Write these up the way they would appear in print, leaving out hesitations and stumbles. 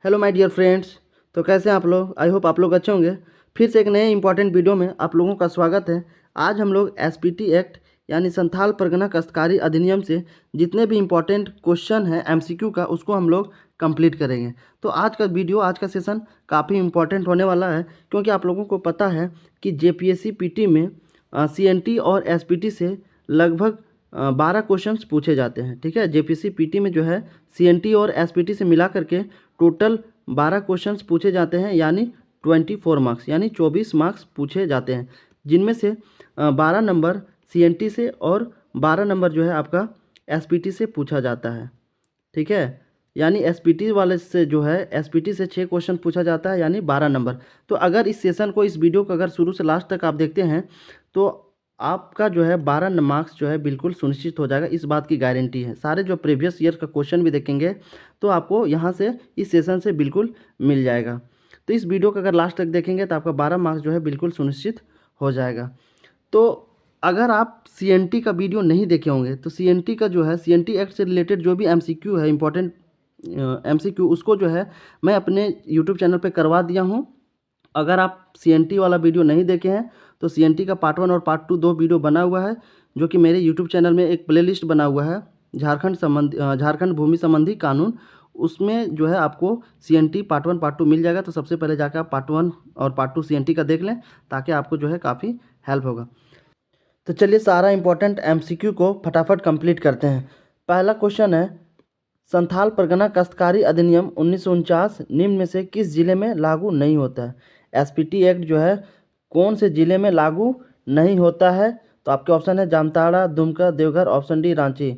Hello my dear friends. तो कैसे हैं आप लोग? आई होप आप लोग अच्छे होंगे। फिर से एक नए इंपॉर्टेंट वीडियो में आप लोगों का स्वागत है। आज हम लोग एसपीटी एक्ट यानी संथाल परगना काश्तकारी अधिनियम से जितने भी इम्पोर्टेंट क्वेश्चन हैं एमसीक्यू का उसको हम लोग कंप्लीट करेंगे। तो आज का वीडियो, आज का सेशन काफ़ी इम्पोर्टेंट होने वाला है, क्योंकि आप लोगों को पता है कि जेपीएससी पीटी में सीएनटी और एसपीटी से लगभग 12 क्वेश्चंस पूछे जाते हैं। ठीक है, जेपीएससी पीटी में जो है सीएनटी और एसपीटी से मिला करके टोटल 12 क्वेश्चंस पूछे जाते हैं, यानी 24 मार्क्स यानी 24 मार्क्स पूछे जाते हैं, जिनमें से 12 नंबर सीएनटी से और 12 नंबर जो है आपका एसपीटी से पूछा जाता है। ठीक है, यानी एसपीटी वाले से जो है एसपीटी से 6 क्वेश्चन पूछा जाता है, यानी 12 नंबर। तो अगर इस सेशन को, इस वीडियो को अगर शुरू से लास्ट तक आप देखते हैं तो आपका जो है 12 मार्क्स जो है बिल्कुल सुनिश्चित हो जाएगा, इस बात की गारंटी है। सारे जो प्रीवियस ईयर का क्वेश्चन भी देखेंगे तो आपको यहाँ से, इस सेशन से बिल्कुल मिल जाएगा। तो इस वीडियो को अगर लास्ट तक देखेंगे तो आपका 12 मार्क्स जो है बिल्कुल सुनिश्चित हो जाएगा। तो अगर आप सीएनटी का वीडियो नहीं देखे होंगे तो सीएनटी का जो है, सीएनटी एक्ट से रिलेटेड जो भी एमसीक्यू है, इंपॉर्टेंट एमसीक्यू, उसको जो है मैं अपने यूट्यूब चैनल पे करवा दिया हूँ। अगर आप सीएनटी वाला वीडियो नहीं देखे हैं तो सीएनटी का पार्ट 1 और पार्ट 2 दो वीडियो बना हुआ है, जो कि मेरे यूट्यूब चैनल में एक प्लेलिस्ट बना हुआ है, झारखंड भूमि संबंधी कानून। उसमें जो है आपको सीएनटी पार्ट 1 पार्ट 2 मिल जाएगा। तो सबसे पहले जाकर आप पार्ट 1 और पार्ट 2 सीएनटी का देख लें, ताकि आपको जो है काफ़ी हेल्प होगा। तो चलिए सारा इंपॉर्टेंट एमसीक्यू को फटाफट कंप्लीट करते हैं। पहला क्वेश्चन है, संथाल परगना काश्तकारी अधिनियम 1949 निम्न में से किस जिले में लागू नहीं होता है? एसपीटी एक्ट जो है कौन से जिले में लागू नहीं होता है? तो आपके ऑप्शन है जामताड़ा, दुमका, देवघर, ऑप्शन डी रांची।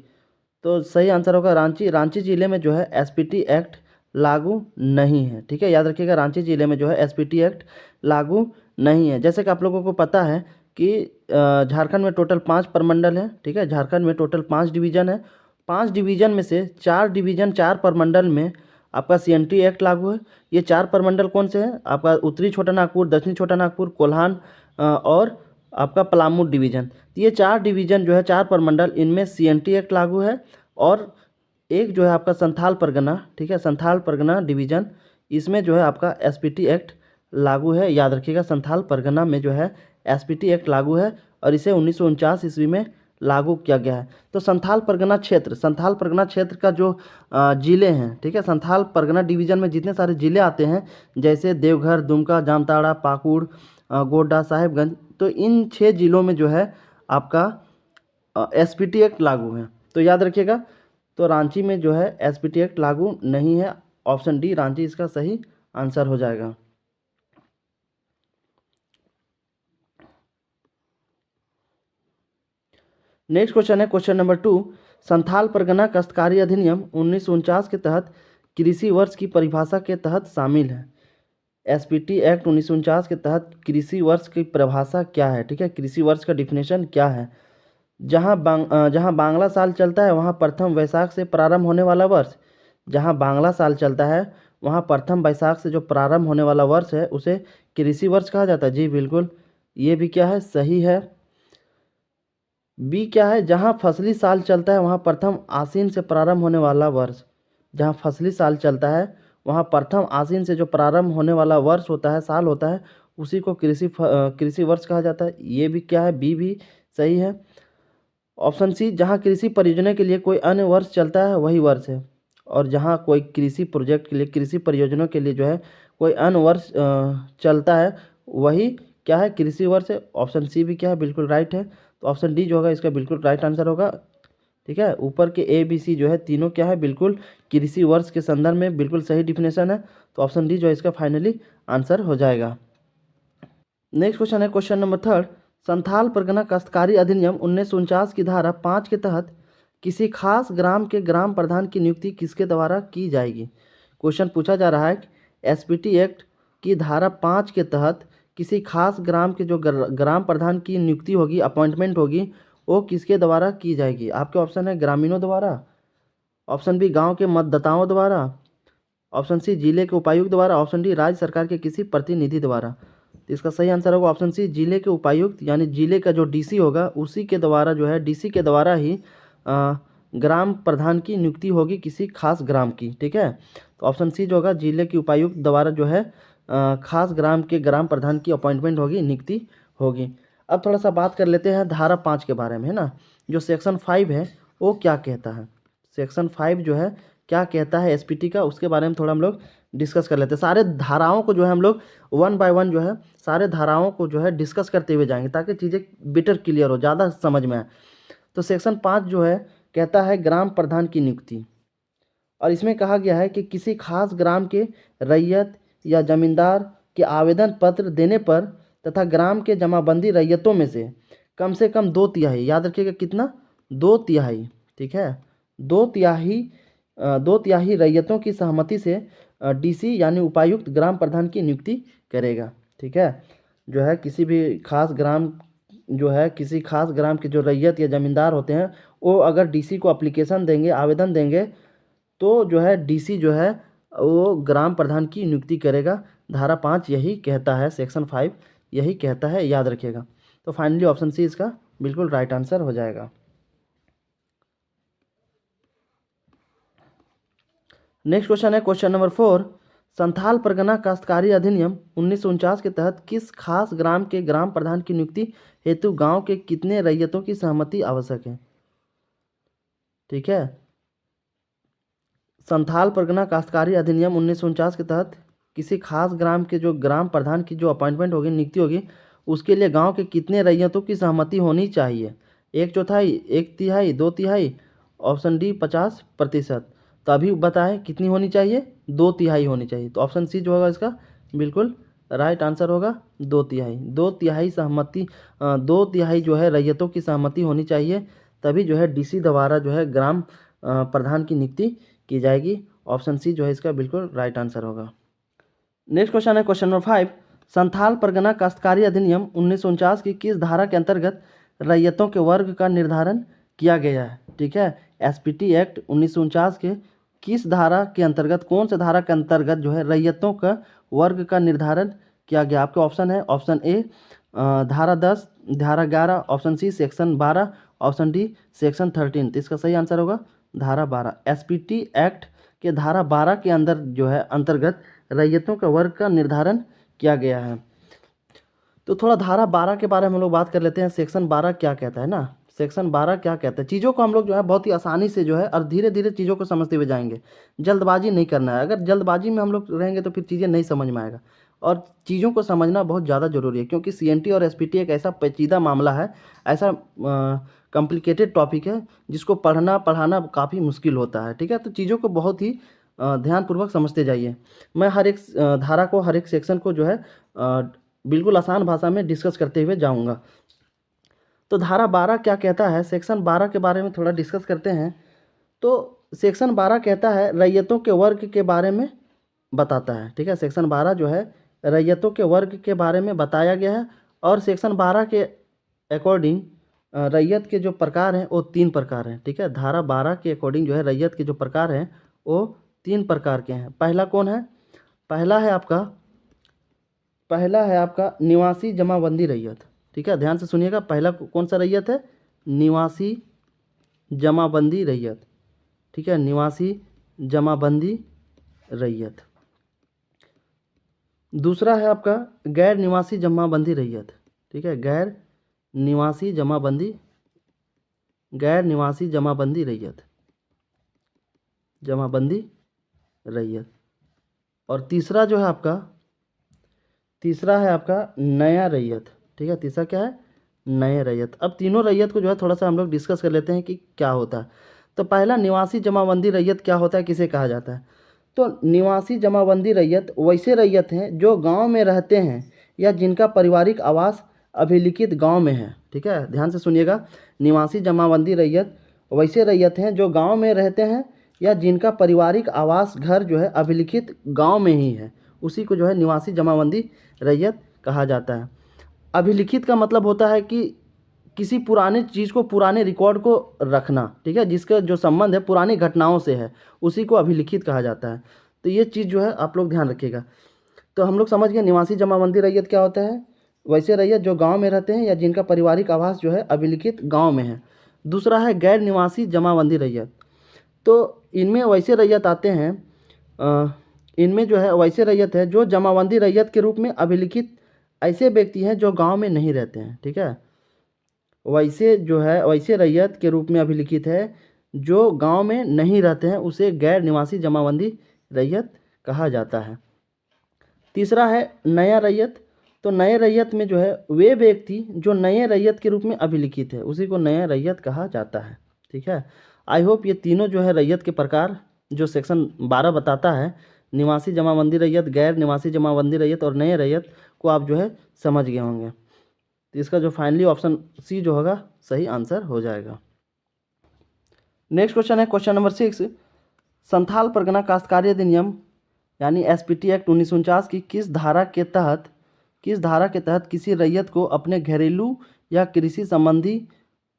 तो सही आंसर होगा रांची। रांची जिले में जो है एसपीटी एक्ट लागू नहीं है। ठीक है, याद रखिएगा, रांची जिले में जो है एसपीटी एक्ट लागू नहीं है। जैसे कि आप लोगों को पता है कि झारखंड में टोटल 5 प्रमंडल हैं। ठीक है, झारखंड में टोटल 5 डिवीज़न है। 5 डिवीज़न में से 4 डिवीज़न, 4 प्रमंडल में आपका सीएनटी एक्ट लागू है। ये 4 प्रमंडल कौन से हैं? आपका उत्तरी छोटा नागपुर, दक्षिणी छोटा नागपुर, कोल्हान और आपका पलामू डिवीज़न। तो ये 4 डिवीज़न जो है, 4 प्रमंडल, इनमें सीएनटी एक्ट लागू है। और एक जो है आपका संथाल परगना, ठीक है, संथाल परगना डिवीज़न, इसमें जो है आपका एसपीटी एक्ट लागू है। याद रखिएगा, संथाल परगना में जो है एसपीटी एक्ट लागू है और इसे 1949 ईस्वी में लागू किया गया है। तो संथाल परगना क्षेत्र, संथाल परगना क्षेत्र का जो ज़िले हैं, ठीक है, संथाल परगना डिवीज़न में जितने सारे ज़िले आते हैं, जैसे देवघर, दुमका, जामताड़ा, पाकुड़, गोड्डा, साहेबगंज, तो इन 6 ज़िलों में जो है आपका एसपीटी एक्ट लागू है। तो याद रखिएगा, तो रांची में जो है एसपीटी एक्ट लागू नहीं है। ऑप्शन डी रांची इसका सही आंसर हो जाएगा। नेक्स्ट क्वेश्चन है, क्वेश्चन नंबर 2, संथाल परगना काश्तकारी अधिनियम 1949 के तहत कृषि वर्ष की परिभाषा के तहत शामिल है। एसपीटी एक्ट 1949 के तहत कृषि वर्ष की परिभाषा क्या है? ठीक है, कृषि वर्ष का डिफिनेशन क्या है? जहाँ बांग्ला साल चलता है वहाँ प्रथम वैशाख से प्रारंभ होने वाला वर्ष, जहाँ बांग्ला साल चलता है वहाँ प्रथम वैशाख से जो प्रारंभ होने वाला वर्ष है उसे कृषि वर्ष कहा जाता है। जी बिल्कुल, ये भी क्या है, सही है। बी क्या है, जहाँ फसली साल चलता है वहाँ प्रथम आसीन से प्रारंभ होने वाला वर्ष, जहाँ फसली साल चलता है वहाँ प्रथम आसीन से जो प्रारंभ होने वाला वर्ष होता है, साल होता है, उसी को कृषि वर्ष कहा जाता है। ये भी क्या है, बी भी सही है। ऑप्शन सी, जहाँ कृषि परियोजना के लिए कोई अन्य वर्ष चलता है वही वर्ष है। और जहाँ कोई कृषि प्रोजेक्ट के लिए, कृषि परियोजनाओं के लिए जो है कोई अन्य वर्ष चलता है, वही क्या है, कृषि वर्ष है। ऑप्शन सी भी क्या है, बिल्कुल राइट है। तो ऑप्शन डी जो होगा इसका बिल्कुल राइट आंसर होगा। ठीक है, ऊपर के ए बी सी जो है तीनों क्या है, बिल्कुल कृषि वर्ष के संदर्भ में बिल्कुल सही डिफिनेशन है। तो ऑप्शन डी जो है इसका फाइनली आंसर हो जाएगा। नेक्स्ट क्वेश्चन है, क्वेश्चन नंबर 3, संथाल परगना काश्तकारी अधिनियम 1949 की धारा 5 के तहत किसी खास ग्राम के ग्राम प्रधान की नियुक्ति किसके द्वारा की जाएगी? क्वेश्चन पूछा जा रहा है कि एसपीटी एक्ट की धारा 5 के तहत किसी खास ग्राम के जो ग्राम प्रधान की नियुक्ति होगी, अपॉइंटमेंट होगी, वो किसके द्वारा की जाएगी? आपके ऑप्शन है ग्रामीणों द्वारा, ऑप्शन बी गाँव के मतदाताओं द्वारा, ऑप्शन सी जिले के उपायुक्त द्वारा, ऑप्शन डी राज्य सरकार के किसी प्रतिनिधि द्वारा। तो इसका सही आंसर होगा ऑप्शन सी, जिले के उपायुक्त, यानी जिले का जो डीसी होगा उसी के द्वारा जो है, डीसी के द्वारा ही ग्राम प्रधान की नियुक्ति होगी किसी खास ग्राम की। ठीक है, तो ऑप्शन सी जो होगा, जिले के उपायुक्त द्वारा जो है खास ग्राम के ग्राम प्रधान की अपॉइंटमेंट होगी, नियुक्ति होगी। अब थोड़ा सा बात कर लेते हैं धारा 5 के बारे में, है ना। जो सेक्शन 5 है वो क्या कहता है, सेक्शन 5 जो है क्या कहता है एसपीटी का, उसके बारे में थोड़ा हम लोग डिस्कस कर लेते हैं। सारे धाराओं को जो है हम लोग 1 बाय 1 जो है सारे धाराओं को जो है डिस्कस करते हुए जाएंगे, ताकि चीज़ें बेटर क्लियर हो, ज़्यादा समझ में आए। तो सेक्शन 5 जो है कहता है ग्राम प्रधान की नियुक्ति, और इसमें कहा गया है कि किसी खास ग्राम के रैयत या जमींदार के आवेदन पत्र देने पर तथा ग्राम के जमाबंदी रैयतों में से कम 2/3, याद रखिएगा कितना, 2/3, ठीक है, 2/3 रैयतों की सहमति से डीसी यानी उपायुक्त ग्राम प्रधान की नियुक्ति करेगा। ठीक है, जो है किसी भी खास ग्राम जो है किसी खास ग्राम के जो रैयत या जमींदार होते हैं, वो अगर डीसी को एप्लीकेशन देंगे, आवेदन देंगे, तो जो है डीसी जो है वो ग्राम प्रधान की नियुक्ति करेगा। धारा 5 यही कहता है, सेक्शन 5 यही कहता है, याद रखिएगा। तो फाइनली ऑप्शन सी इसका बिल्कुल राइट आंसर हो जाएगा। नेक्स्ट क्वेश्चन है क्वेश्चन नंबर 4, संथाल परगना काश्तकारी अधिनियम 1949 के तहत किस खास ग्राम के ग्राम प्रधान की नियुक्ति हेतु गांव के कितने रैयतों की सहमति आवश्यक है। ठीक है, संथाल परगना काश्तकारी अधिनियम 1949 के तहत किसी खास ग्राम के जो ग्राम प्रधान की जो अपॉइंटमेंट होगी, नियुक्ति होगी, उसके लिए गांव के कितने रैयतों की सहमति होनी चाहिए, 1/4, 1/3, 2/3, ऑप्शन डी 50%। तो अभी बताएं कितनी होनी चाहिए, 2/3 होनी चाहिए। तो ऑप्शन सी जो होगा इसका बिल्कुल राइट आंसर होगा, 2/3। 2/3 सहमति, 2/3 जो है रैयतों की सहमति होनी चाहिए, तभी जो है डीसी द्वारा जो है ग्राम प्रधान की नियुक्ति की जाएगी। ऑप्शन सी जो है इसका बिल्कुल राइट आंसर होगा। नेक्स्ट क्वेश्चन है क्वेश्चन नंबर 5, संथाल परगना काश्तकारी अधिनियम 1949 की किस धारा के अंतर्गत रैयतों के वर्ग का निर्धारण किया गया है। ठीक है, एसपीटी एक्ट 1949 के किस धारा के अंतर्गत, कौन से धारा के अंतर्गत जो है रैयतों का वर्ग का निर्धारण किया गया। आपके ऑप्शन है, ऑप्शन ए धारा 10, धारा 11, option C section 12, option D section 13। तो इसका सही आंसर होगा धारा 12। एसपीटी एक्ट के धारा 12 के अंदर जो है अंतर्गत रैयतों का वर्ग का निर्धारण किया गया है। तो थोड़ा धारा 12 के बारे में हम लोग बात कर लेते हैं। सेक्शन 12 क्या कहता है ना, सेक्शन 12 क्या कहता है, चीज़ों को हम लोग जो है बहुत ही आसानी से जो है और धीरे धीरे चीज़ों को समझते हुए जाएंगे, जल्दबाजी नहीं करना है। अगर जल्दबाजी में हम लोग रहेंगे तो फिर चीज़ें नहीं समझ में आएगा, और चीज़ों को समझना बहुत ज़्यादा ज़रूरी है, क्योंकि सीएनटी और एसपीटी एक ऐसा पेचीदा मामला है, ऐसा कॉम्प्लिकेटेड टॉपिक है जिसको पढ़ना पढ़ाना काफ़ी मुश्किल होता है। ठीक है, तो चीज़ों को बहुत ही ध्यानपूर्वक समझते जाइए। मैं हर एक धारा को, हर एक सेक्शन को जो है बिल्कुल आसान भाषा में डिस्कस करते हुए जाऊंगा। तो धारा 12 क्या कहता है, सेक्शन 12 के बारे में थोड़ा डिस्कस करते हैं। तो सेक्शन 12 कहता है रैयतों के वर्ग के बारे में बताता है। ठीक है, सेक्शन 12 जो है रैयतों के वर्ग के बारे में बताया गया है, और सेक्शन 12 के अकॉर्डिंग रैयत के जो प्रकार हैं वो 3 प्रकार हैं। ठीक है, धारा 12 के अकॉर्डिंग जो है रैयत के जो प्रकार हैं वो 3 प्रकार के हैं। पहला कौन है, पहला है आपका निवासी जमाबंदी रैयत। ठीक है, ध्यान से सुनिएगा, पहला कौन सा रैयत है, निवासी जमाबंदी रैयत। ठीक है, निवासी जमाबंदी रैयत। दूसरा है आपका गैर निवासी जमाबंदी रैयत। ठीक है, गैर निवासी जमाबंदी रैयत, और तीसरा है आपका नया रैयत। ठीक है, तीसरा क्या है, नए रैयत। अब तीनों रैयत को जो है थोड़ा सा हम लोग डिस्कस कर लेते हैं कि क्या होता है। तो पहला निवासी जमाबंदी रैयत क्या होता है, किसे कहा जाता है। तो निवासी जमाबंदी रैयत वैसे रैयत हैं जो गांव में रहते हैं या जिनका पारिवारिक आवास अभिलिखित गांव में है। ठीक है, ध्यान से सुनिएगा, निवासी जमाबंदी रैयत वैसे रैयत हैं जो गांव में रहते हैं या जिनका पारिवारिक आवास घर जो है अभिलिखित गांव में ही है, उसी को जो है निवासी जमाबंदी रैयत कहा जाता है। अभिलिखित का मतलब होता है कि किसी पुराने चीज़ को, पुराने रिकॉर्ड को रखना। ठीक है, जिसका जो संबंध है पुरानी घटनाओं से है, उसी को अभिलिखित कहा जाता है। तो ये चीज़ जो है आप लोग ध्यान रखिएगा। तो हम लोग समझ गए निवासी जमाबंदी रैयत क्या होता है, वैसे रैयत जो गांव में रहते हैं या जिनका पारिवारिक आवास जो है अभिलिखित गांव में है। दूसरा है गैर निवासी जमाबंदी रैयत। तो इनमें वैसे रैयत आते हैं, इनमें जो है वैसे रैयत है जो जमाबंदी रैयत के रूप में अभिलिखित ऐसे व्यक्ति हैं जो गांव में नहीं रहते हैं। ठीक है, वैसे जो है वैसे रैयत के रूप में अभिलिखित है जो गांव में नहीं रहते हैं, उसे गैर निवासी जमाबंदी रैयत कहा जाता है। तीसरा है नया रैयत। तो नए रैयत में जो है वे व्यक्ति जो नए रैयत के रूप में अभिलिखित है, उसी को नया रैयत कहा जाता है। ठीक है, आई होप ये तीनों जो है रैयत के प्रकार जो सेक्शन 12 बताता है, निवासी जमाबंदी रैयत, गैर निवासी जमाबंदी रैयत और नए रैयत को आप जो है समझ गए होंगे। तो इसका जो फाइनली ऑप्शन सी जो होगा सही आंसर हो जाएगा। नेक्स्ट क्वेश्चन है क्वेश्चन नंबर 6, संथाल परगना काश्तकारी अधिनियम यानी एसपीटी एक्ट 1949 की किस धारा के तहत किसी रैयत को अपने घरेलू या कृषि संबंधी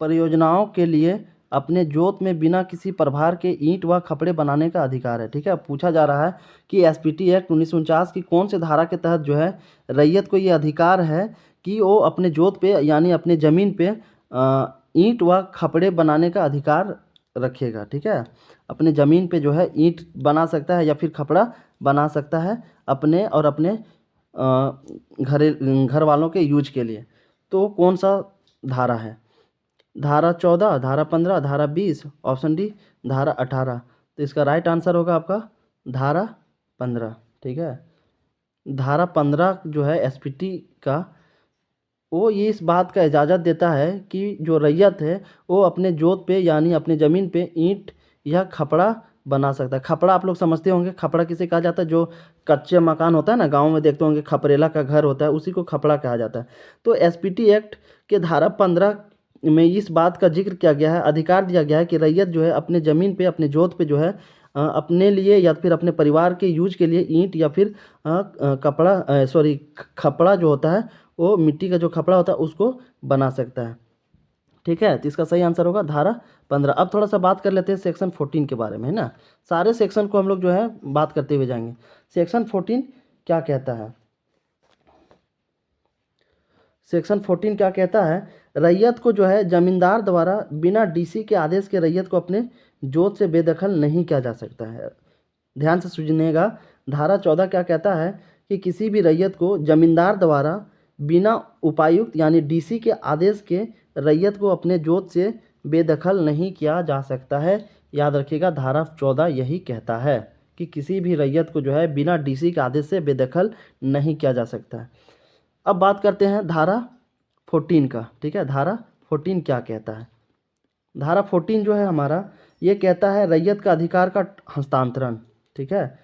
परियोजनाओं के लिए अपने जोत में बिना किसी प्रभार के ईंट व खपड़े बनाने का अधिकार है। ठीक है, पूछा जा रहा है कि एसपीटी एक्ट 1949 की कौन से धारा के तहत जो है रैयत को ये अधिकार है कि वो अपने जोत पे यानी अपने ज़मीन पे ईंट व खपड़े बनाने का अधिकार रखेगा। ठीक है, अपने ज़मीन पे जो है ईंट बना सकता है या फिर खपड़ा बना सकता है अपने और अपने घर वालों के यूज के लिए। तो कौन सा धारा है? धारा 14, धारा 15, धारा 20, ऑप्शन डी धारा 18। तो इसका राइट आंसर होगा आपका धारा 15। ठीक है, धारा 15 जो है एसपीटी का, वो ये इस बात का इजाज़त देता है कि जो रैयत है वो अपने जोत पे यानी अपने ज़मीन पे ईंट या खपड़ा बना सकता है। खपड़ा आप लोग समझते होंगे, खपड़ा किसे कहा जाता है? जो कच्चे मकान होता है ना, गांव में देखते होंगे खपरेला का घर होता है, उसी को खपड़ा कहा जाता है। तो एसपीटी एक्ट के धारा 15 में इस बात का जिक्र किया गया है, अधिकार दिया गया है कि रैयत जो है अपने ज़मीन पे अपने जोत पे जो है अपने लिए या फिर अपने परिवार के यूज के लिए ईंट या फिर खपड़ा जो होता है वो मिट्टी का जो खपड़ा होता है उसको बना सकता है। ठीक है, तो इसका सही आंसर होगा धारा 15। अब थोड़ा सा बात कर लेते हैं सेक्शन 14 के बारे में, है ना। सारे सेक्शन को हम लोग जो है बात करते हुए जाएंगे। सेक्शन 14 क्या कहता है? सेक्शन 14 क्या कहता है? रैयत को जो है जमींदार द्वारा बिना डीसी के आदेश के रैयत को अपने जोत से बेदखल नहीं किया जा सकता है। ध्यान से सुनिएगा, धारा 14 क्या कहता है कि किसी भी रैयत को जमींदार द्वारा बिना उपायुक्त यानी डीसी के आदेश के रैयत को अपने जोत से बेदखल नहीं किया जा सकता है। याद रखिएगा, धारा 14 यही कहता है कि किसी भी रैयत को जो है बिना डीसी के आदेश से बेदखल नहीं किया जा सकता है। अब बात करते हैं धारा 14 का। ठीक है, धारा 14 क्या कहता है? धारा 14 जो है हमारा ये कहता है रैयत का अधिकार का हस्तांतरण। ठीक है,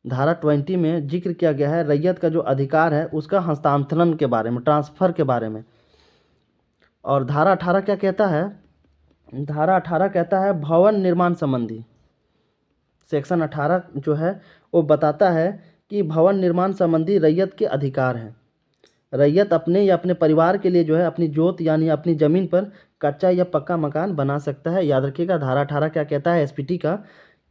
धारा 20 में जिक्र किया गया है रैयत का जो अधिकार है उसका हस्तांतरण के बारे में, ट्रांसफ़र के बारे में। और धारा 18 क्या कहता है? धारा 18 कहता है भवन निर्माण संबंधी। सेक्शन 18 जो है वो बताता है कि भवन निर्माण संबंधी रैयत के अधिकार हैं। रैयत अपने या अपने परिवार के लिए जो है अपनी जोत यानी अपनी ज़मीन पर कच्चा या पक्का मकान बना सकता है। याद रखिएगा, धारा 18 क्या कहता है एसपीटी का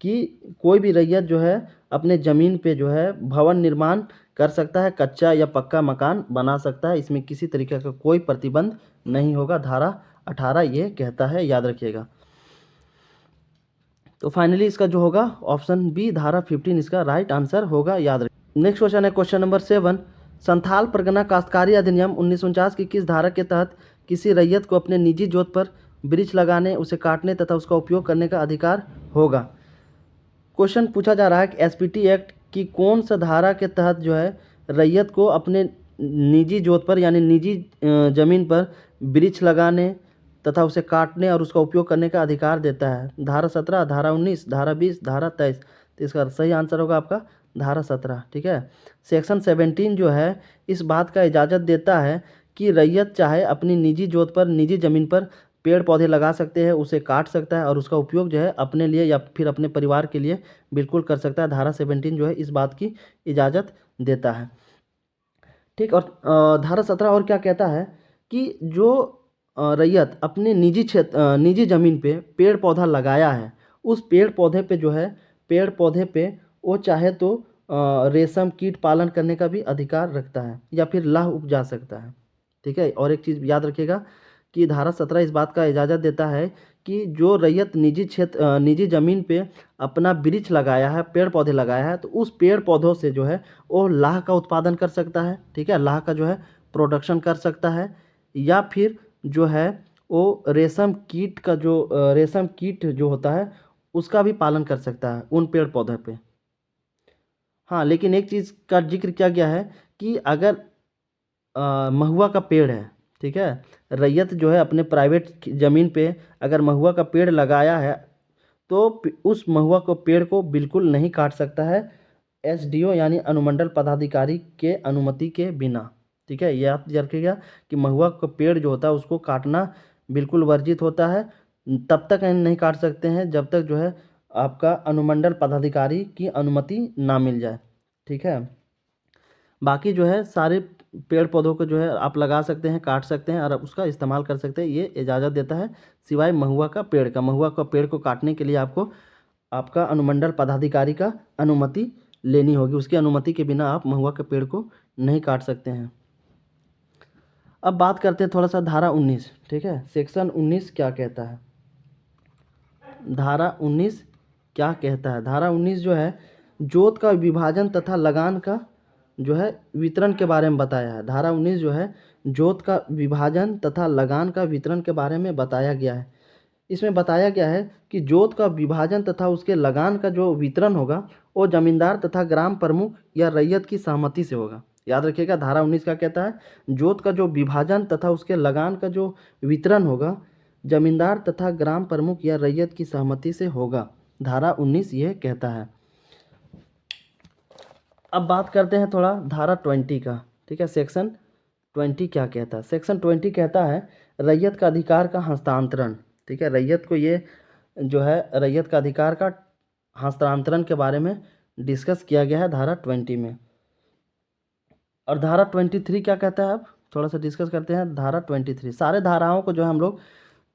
कि कोई भी रैयत जो है अपने ज़मीन पे जो है भवन निर्माण कर सकता है, कच्चा या पक्का मकान बना सकता है, इसमें किसी तरीके का कोई प्रतिबंध नहीं होगा। धारा 18 ये कहता है, याद रखिएगा। तो फाइनली इसका जो होगा ऑप्शन बी धारा 15 इसका राइट आंसर होगा, याद रखिए। नेक्स्ट क्वेश्चन है क्वेश्चन नंबर 7, संथाल परगना काश्तकारी अधिनियम 1949 की किस धारा के तहत किसी रैयत को अपने निजी जोत पर वृक्ष लगाने, उसे काटने तथा उसका उपयोग करने का अधिकार होगा? क्वेश्चन पूछा जा रहा है कि एसपीटी एक्ट की कौन सा धारा के तहत जो है रैयत को अपने निजी जोत पर यानी निजी ज़मीन पर वृक्ष लगाने तथा उसे काटने और उसका उपयोग करने का अधिकार देता है? धारा 17, धारा 19, धारा 20, धारा 23। तो इसका सही आंसर होगा आपका धारा 17। ठीक है, सेक्शन 17 जो है इस बात का इजाज़त देता है कि रैयत चाहे अपनी निजी जोत पर निजी ज़मीन पर पेड़ पौधे लगा सकते हैं, उसे काट सकता है और उसका उपयोग जो है अपने लिए या फिर अपने परिवार के लिए बिल्कुल कर सकता है। धारा 17 जो है इस बात की इजाज़त देता है। ठीक, और धारा 17 और क्या कहता है कि जो रैयत अपने निजी ज़मीन पे पेड़ पौधा लगाया है, उस पेड़ पौधे पे जो है वो चाहे तो रेशम कीट पालन करने का भी अधिकार रखता है या फिर लाह उपजा सकता है। ठीक है, और एक चीज़ याद रखिएगा कि धारा 17 इस बात का इजाज़त देता है कि जो रैयत निजी ज़मीन पे अपना वृक्ष लगाया है, पेड़ पौधे लगाया है, तो उस पेड़ पौधों से जो है वो लाह का उत्पादन कर सकता है, ठीक है, लाह का जो है प्रोडक्शन कर सकता है, या फिर जो है वो रेशम कीट जो होता है उसका भी पालन कर सकता है उन पेड़ पौधों पे। हाँ, लेकिन एक चीज़ का जिक्र किया गया है कि अगर महुआ का पेड़ है, ठीक है, रैयत जो है अपने प्राइवेट ज़मीन पे अगर महुआ का पेड़ लगाया है तो उस महुआ को पेड़ को बिल्कुल नहीं काट सकता है एसडीओ यानी अनुमंडल पदाधिकारी के अनुमति के बिना, ठीक है। याद रखिएगा कि महुआ का पेड़ जो होता है उसको काटना बिल्कुल वर्जित होता है, तब तक नहीं काट सकते हैं जब तक जो है आपका अनुमंडल पदाधिकारी की अनुमति ना मिल जाए, ठीक है। बाकी जो है सारे पेड़ पौधों को जो है आप लगा सकते हैं, काट सकते हैं और उसका इस्तेमाल कर सकते हैं, ये इजाज़त देता है, सिवाय महुआ का पेड़ का। महुआ का पेड़ को काटने के लिए आपको आपका अनुमंडल पदाधिकारी का अनुमति लेनी होगी, उसकी अनुमति के बिना आप महुआ के पेड़ को नहीं काट सकते हैं। अब बात करते हैं थोड़ा सा धारा 19, ठीक है, सेक्शन 19 क्या कहता है। धारा 19 क्या कहता है? धारा 19 जो है जोत का विभाजन तथा लगान का जो है वितरण के बारे में बताया है। धारा 19 जो है जोत का विभाजन तथा लगान का वितरण के बारे में बताया गया है। इसमें बताया गया है कि जोत का विभाजन तथा उसके लगान का जो वितरण होगा वो जमींदार तथा ग्राम प्रमुख या रैयत की सहमति से होगा। याद रखिएगा, धारा 19 का कहता है जोत का जो विभाजन तथा उसके लगान का जो वितरण होगा जमींदार तथा ग्राम प्रमुख या रैयत की सहमति से होगा। धारा 19 ये कहता है। अब बात करते हैं थोड़ा धारा 20 का, ठीक है। सेक्शन 20 क्या कहता है? सेक्शन 20 कहता है रैयत का अधिकार का हस्तांतरण, ठीक है। रैयत को ये जो है रैयत का अधिकार का हस्तांतरण के बारे में डिस्कस किया गया है धारा 20 में। और धारा 23 क्या कहता है? अब थोड़ा सा डिस्कस करते हैं धारा 23। सारे धाराओं को जो है हम लोग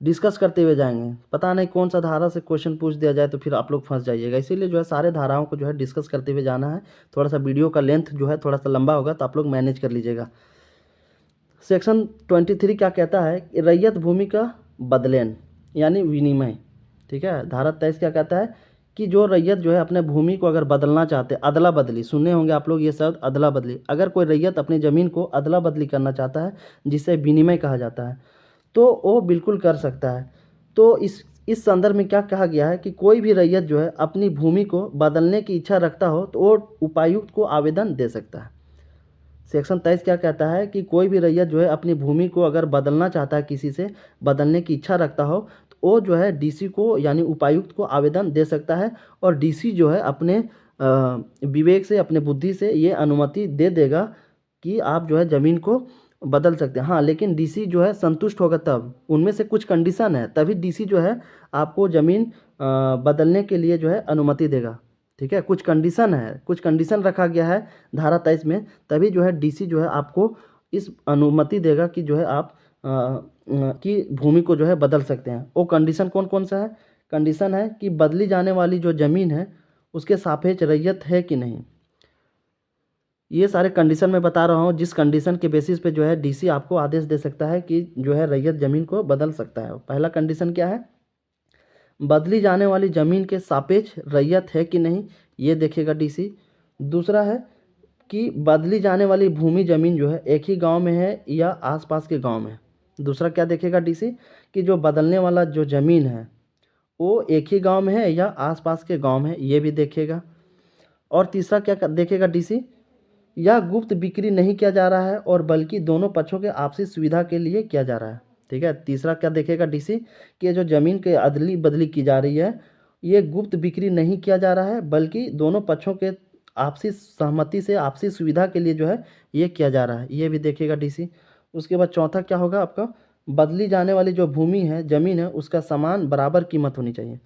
डिस्कस करते हुए जाएंगे, पता नहीं कौन सा धारा से क्वेश्चन पूछ दिया जाए तो फिर आप लोग फंस जाइएगा, इसीलिए जो है सारे धाराओं को जो है डिस्कस करते हुए जाना है। थोड़ा सा वीडियो का लेंथ जो है थोड़ा सा लंबा होगा तो आप लोग मैनेज कर लीजिएगा। सेक्शन 23 क्या कहता है? रैयत भूमि का बदलेन यानी विनिमय, ठीक है। धारा 23 क्या कहता है कि जो रैयत जो है अपने भूमि को अगर बदलना चाहते हैं, अदला बदली, सुने होंगे आप लोग ये शब्द अदला बदली। अगर कोई रैयत अपनी ज़मीन को अदला बदली करना चाहता है जिसे विनिमय कहा जाता है तो वो बिल्कुल कर सकता है। तो इस संदर्भ में क्या कहा गया है कि कोई भी रैयत जो है अपनी भूमि को बदलने की इच्छा रखता हो तो वो उपायुक्त को आवेदन दे सकता है। सेक्शन 23 क्या कहता है कि कोई भी रैयत जो है अपनी भूमि को अगर बदलना चाहता है, किसी से बदलने की इच्छा रखता हो तो वो जो है डीसी को यानी उपायुक्त को आवेदन दे सकता है, और डीसी जो है अपने विवेक से, अपने बुद्धि से ये अनुमति दे देगा कि आप जो है ज़मीन को बदल सकते हैं। हाँ, लेकिन डीसी जो है संतुष्ट होगा तब, उनमें से कुछ कंडीशन है, तभी डीसी जो है आपको ज़मीन बदलने के लिए जो है अनुमति देगा, ठीक है। कुछ कंडीशन है, कुछ कंडीशन रखा गया है धारा 23 में, तभी जो है डीसी जो है आपको इस अनुमति देगा कि जो है आप की भूमि को जो है बदल सकते हैं। वो कंडीशन कौन कौन सा है? कंडीशन है कि बदली जाने वाली जो ज़मीन है उसके सापेक्ष रैयत है कि नहीं। ये सारे कंडीशन मैं बता रहा हूँ, जिस कंडीशन के बेसिस पे जो है डीसी आपको आदेश दे सकता है कि जो है रैयत ज़मीन को बदल सकता है। पहला कंडीशन क्या है? बदली जाने वाली ज़मीन के सापेक्ष रैयत है कि नहीं, ये देखेगा डीसी। दूसरा है कि बदली जाने वाली भूमि ज़मीन जो है एक ही गांव में है या आसपास के गांव में। दूसरा क्या देखेगा डीसी कि जो बदलने वाला जो ज़मीन है वो एक ही गांव में है या आसपास के गांव में है, ये भी देखेगा। और तीसरा क्या देखेगा डीसी? या गुप्त बिक्री नहीं किया जा रहा है और बल्कि दोनों पक्षों के आपसी सुविधा के लिए किया जा रहा है, ठीक है। तीसरा क्या देखेगा डीसी कि ये जो ज़मीन के अदली बदली की जा रही है ये गुप्त बिक्री नहीं किया जा रहा है बल्कि दोनों पक्षों के आपसी सहमति से, आपसी सुविधा के लिए जो है ये किया जा रहा है, ये भी देखेगा डीसी। उसके बाद चौथा क्या होगा आपका? बदली जाने वाली जो भूमि है, ज़मीन है, उसका समान बराबर कीमत होनी चाहिए।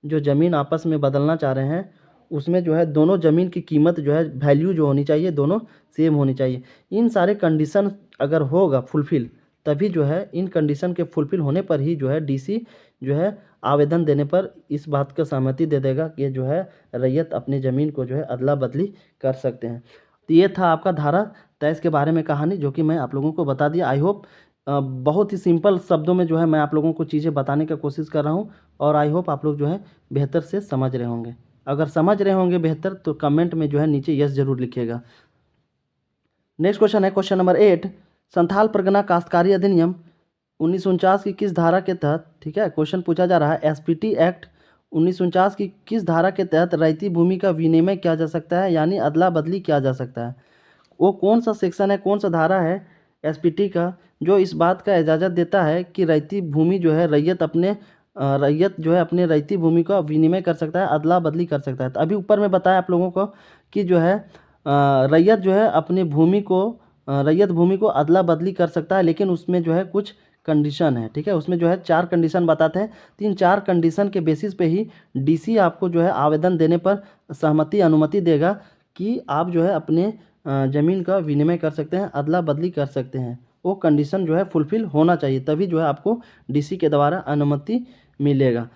जो ज़मीन आपस में बदलना चाह रहे हैं उसमें जो है दोनों ज़मीन की कीमत जो है, वैल्यू जो होनी चाहिए, दोनों सेम होनी चाहिए। इन सारे कंडीशन अगर होगा फुलफ़िल, तभी जो है इन कंडीशन के फुलफ़िल होने पर ही जो है डीसी जो है आवेदन देने पर इस बात का सहमति दे देगा कि जो है रैयत अपनी ज़मीन को जो है अदला बदली कर सकते हैं। तो ये था आपका धारा 23 के बारे में कहानी, जो कि मैं आप लोगों को बता दिया। आई होप बहुत ही सिंपल शब्दों में जो है मैं आप लोगों को चीज़ें बताने का कोशिश कर रहा हूँ और आई होप आप लोग जो है बेहतर से समझ रहे होंगे। अगर समझ रहे होंगे बेहतर तो कमेंट में जो है नीचे यस ज़रूर लिखिएगा। नेक्स्ट क्वेश्चन है क्वेश्चन नंबर 8, संथाल परगना काश्तकारी अधिनियम 1949 की किस धारा के तहत, ठीक है, क्वेश्चन पूछा जा रहा है एसपीटी एक्ट 1949 की किस धारा के तहत रैयती भूमि का विनिमय किया जा सकता है यानी अदला बदली किया जा सकता है। वो कौन सा सेक्शन है, कौन सा धारा है एसपीटी का जो इस बात का इजाज़त देता है कि रैयती भूमि जो है रैयत जो है अपने रैयती भूमि का विनिमय कर सकता है, अदला बदली कर सकता है। तो अभी ऊपर में बताया आप लोगों को कि जो है रैयत जो है अपनी भूमि को रैयत भूमि को अदला बदली कर सकता है, लेकिन उसमें जो है कुछ कंडीशन है, ठीक है। उसमें जो है 4 कंडीशन बताते हैं। 3-4 कंडीशन के बेसिस पे ही डीसी आपको जो है आवेदन देने पर सहमति अनुमति देगा कि आप जो है अपने ज़मीन का विनिमय कर सकते हैं, अदला बदली कर सकते हैं। वो कंडीशन जो है फुलफ़िल होना चाहिए, तभी जो है आपको डीसी के द्वारा अनुमति मिलेगा।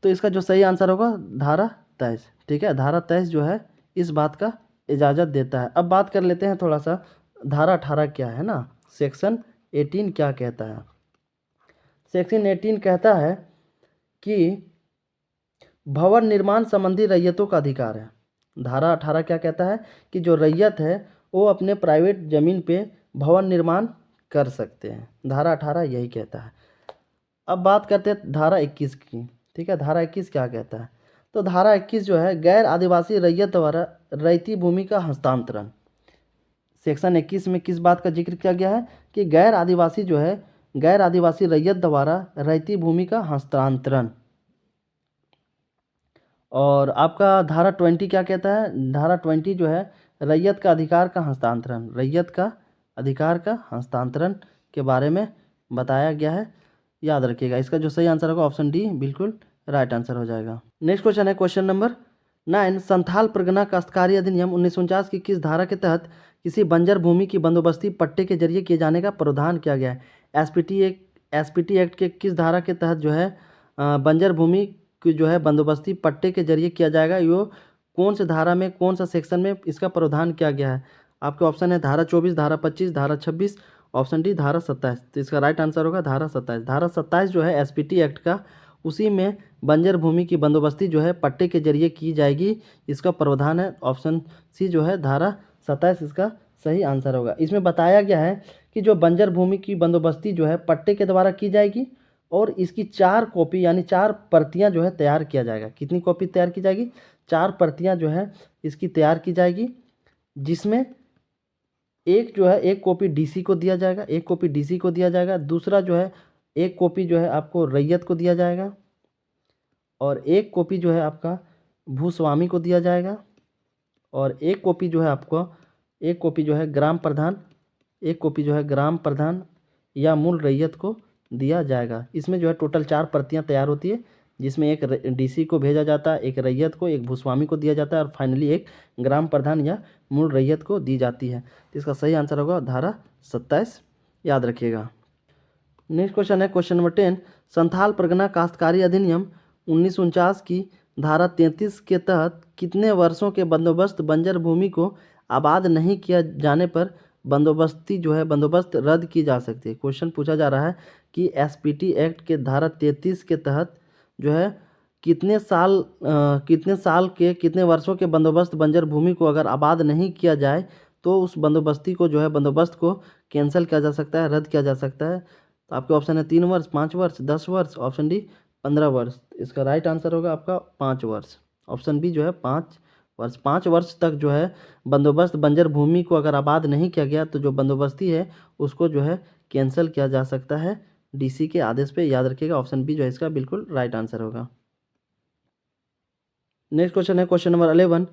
तो इसका जो सही आंसर होगा धारा 23, ठीक है। धारा 23 जो है इस बात का इजाज़त देता है। अब बात कर लेते हैं थोड़ा सा धारा 18 क्या है ना, सेक्शन 18 क्या कहता है। सेक्शन 18 कहता है कि भवन निर्माण संबंधी रैयतों का अधिकार है। धारा 18 क्या कहता है कि जो रैयत है वो अपने प्राइवेट ज़मीन पे भवन निर्माण कर सकते हैं। धारा 18 यही कहता है। अब बात करते हैं धारा 21 की, ठीक है। धारा 21 क्या कहता है, तो धारा 21 जो है गैर आदिवासी रैयत द्वारा रैयती भूमि का हस्तांतरण। सेक्शन 21 में किस बात का जिक्र किया गया है कि गैर आदिवासी जो है गैर आदिवासी रैयत द्वारा रैयती भूमि का हस्तांतरण। और आपका धारा 20 क्या कहता है, धारा 20 जो है रैयत का अधिकार का हस्तांतरण, रैयत का अधिकार का हस्तांतरण के बारे में बताया गया है। याद रखिएगा, इसका जो सही आंसर होगा ऑप्शन डी बिल्कुल राइट आंसर हो जाएगा। नेक्स्ट क्वेश्चन है क्वेश्चन नंबर 9, संथाल परगना काश्तकारी अधिनियम 1949 की किस धारा के तहत किसी बंजर भूमि की बंदोबस्ती पट्टे के जरिए किए जाने का प्रावधान किया गया है। एसपीटी एक्ट के किस धारा के तहत जो है बंजर भूमि की जो है बंदोबस्ती पट्टे के जरिए किया जाएगा, यो कौन से धारा में, कौन सा सेक्शन में इसका प्रावधान किया गया है। आपके ऑप्शन है धारा 24, धारा 25, धारा 26, ऑप्शन डी धारा 27। तो इसका राइट आंसर होगा धारा 27। धारा 27 जो है एसपीटी एक्ट का, उसी में बंजर भूमि की बंदोबस्ती जो है पट्टे के जरिए की जाएगी, इसका प्रावधान है। ऑप्शन सी जो है धारा 27 इसका सही आंसर होगा। इसमें बताया गया है कि जो बंजर भूमि की बंदोबस्ती जो है पट्टे के द्वारा की जाएगी और इसकी 4 कॉपी यानी 4 प्रतियां जो है तैयार किया जाएगा। कितनी कॉपी तैयार की जाएगी, 4 प्रतियां जो है इसकी तैयार की जाएगी, जिसमें एक जो है एक कॉपी डीसी को दिया जाएगा, एक कॉपी डीसी को दिया जाएगा, दूसरा जो है एक कॉपी जो है आपको रैयत को दिया जाएगा और एक कॉपी जो है आपका भूस्वामी को दिया जाएगा और एक कॉपी जो है आपको एक कॉपी जो है ग्राम प्रधान, एक कॉपी जो है ग्राम प्रधान या मूल रैयत को दिया जाएगा। इसमें जो है टोटल 4 प्रतियां तैयार होती है, जिसमें एक डीसी को भेजा जाता है, एक रैयत को, एक भूस्वामी को दिया जाता है और फाइनली एक ग्राम प्रधान या मूल रैयत को दी जाती है। तो इसका सही आंसर होगा धारा 27, याद रखिएगा। नेक्स्ट क्वेश्चन है क्वेश्चन नंबर 10, संथाल परगना काश्तकारी अधिनियम 1949 की धारा 33 के तहत कितने वर्षों के बंदोबस्त बंजर भूमि को आबाद नहीं किया जाने पर बंदोबस्त रद्द की जा सकती है। क्वेश्चन पूछा जा रहा है कि एसपीटी एक्ट के धारा 33 के तहत जो है कितने साल के कितने वर्षों के बंदोबस्त बंजर भूमि को अगर आबाद नहीं किया जाए तो उस बंदोबस्त को कैंसिल किया जा सकता है, रद्द किया जा सकता है। तो आपके ऑप्शन है 3 वर्ष, 5 वर्ष, 10 वर्ष, ऑप्शन डी 15 वर्ष। इसका राइट आंसर होगा आपका 5 वर्ष, ऑप्शन बी जो है 5 वर्ष। 5 वर्ष तक जो है बंदोबस्त बंजर भूमि को अगर आबाद नहीं किया गया तो जो बंदोबस्ती है उसको जो है कैंसिल किया जा सकता है डीसी के आदेश पे। याद रखिएगा, ऑप्शन बी जो है इसका बिल्कुल राइट आंसर होगा। नेक्स्ट क्वेश्चन है क्वेश्चन नंबर 11,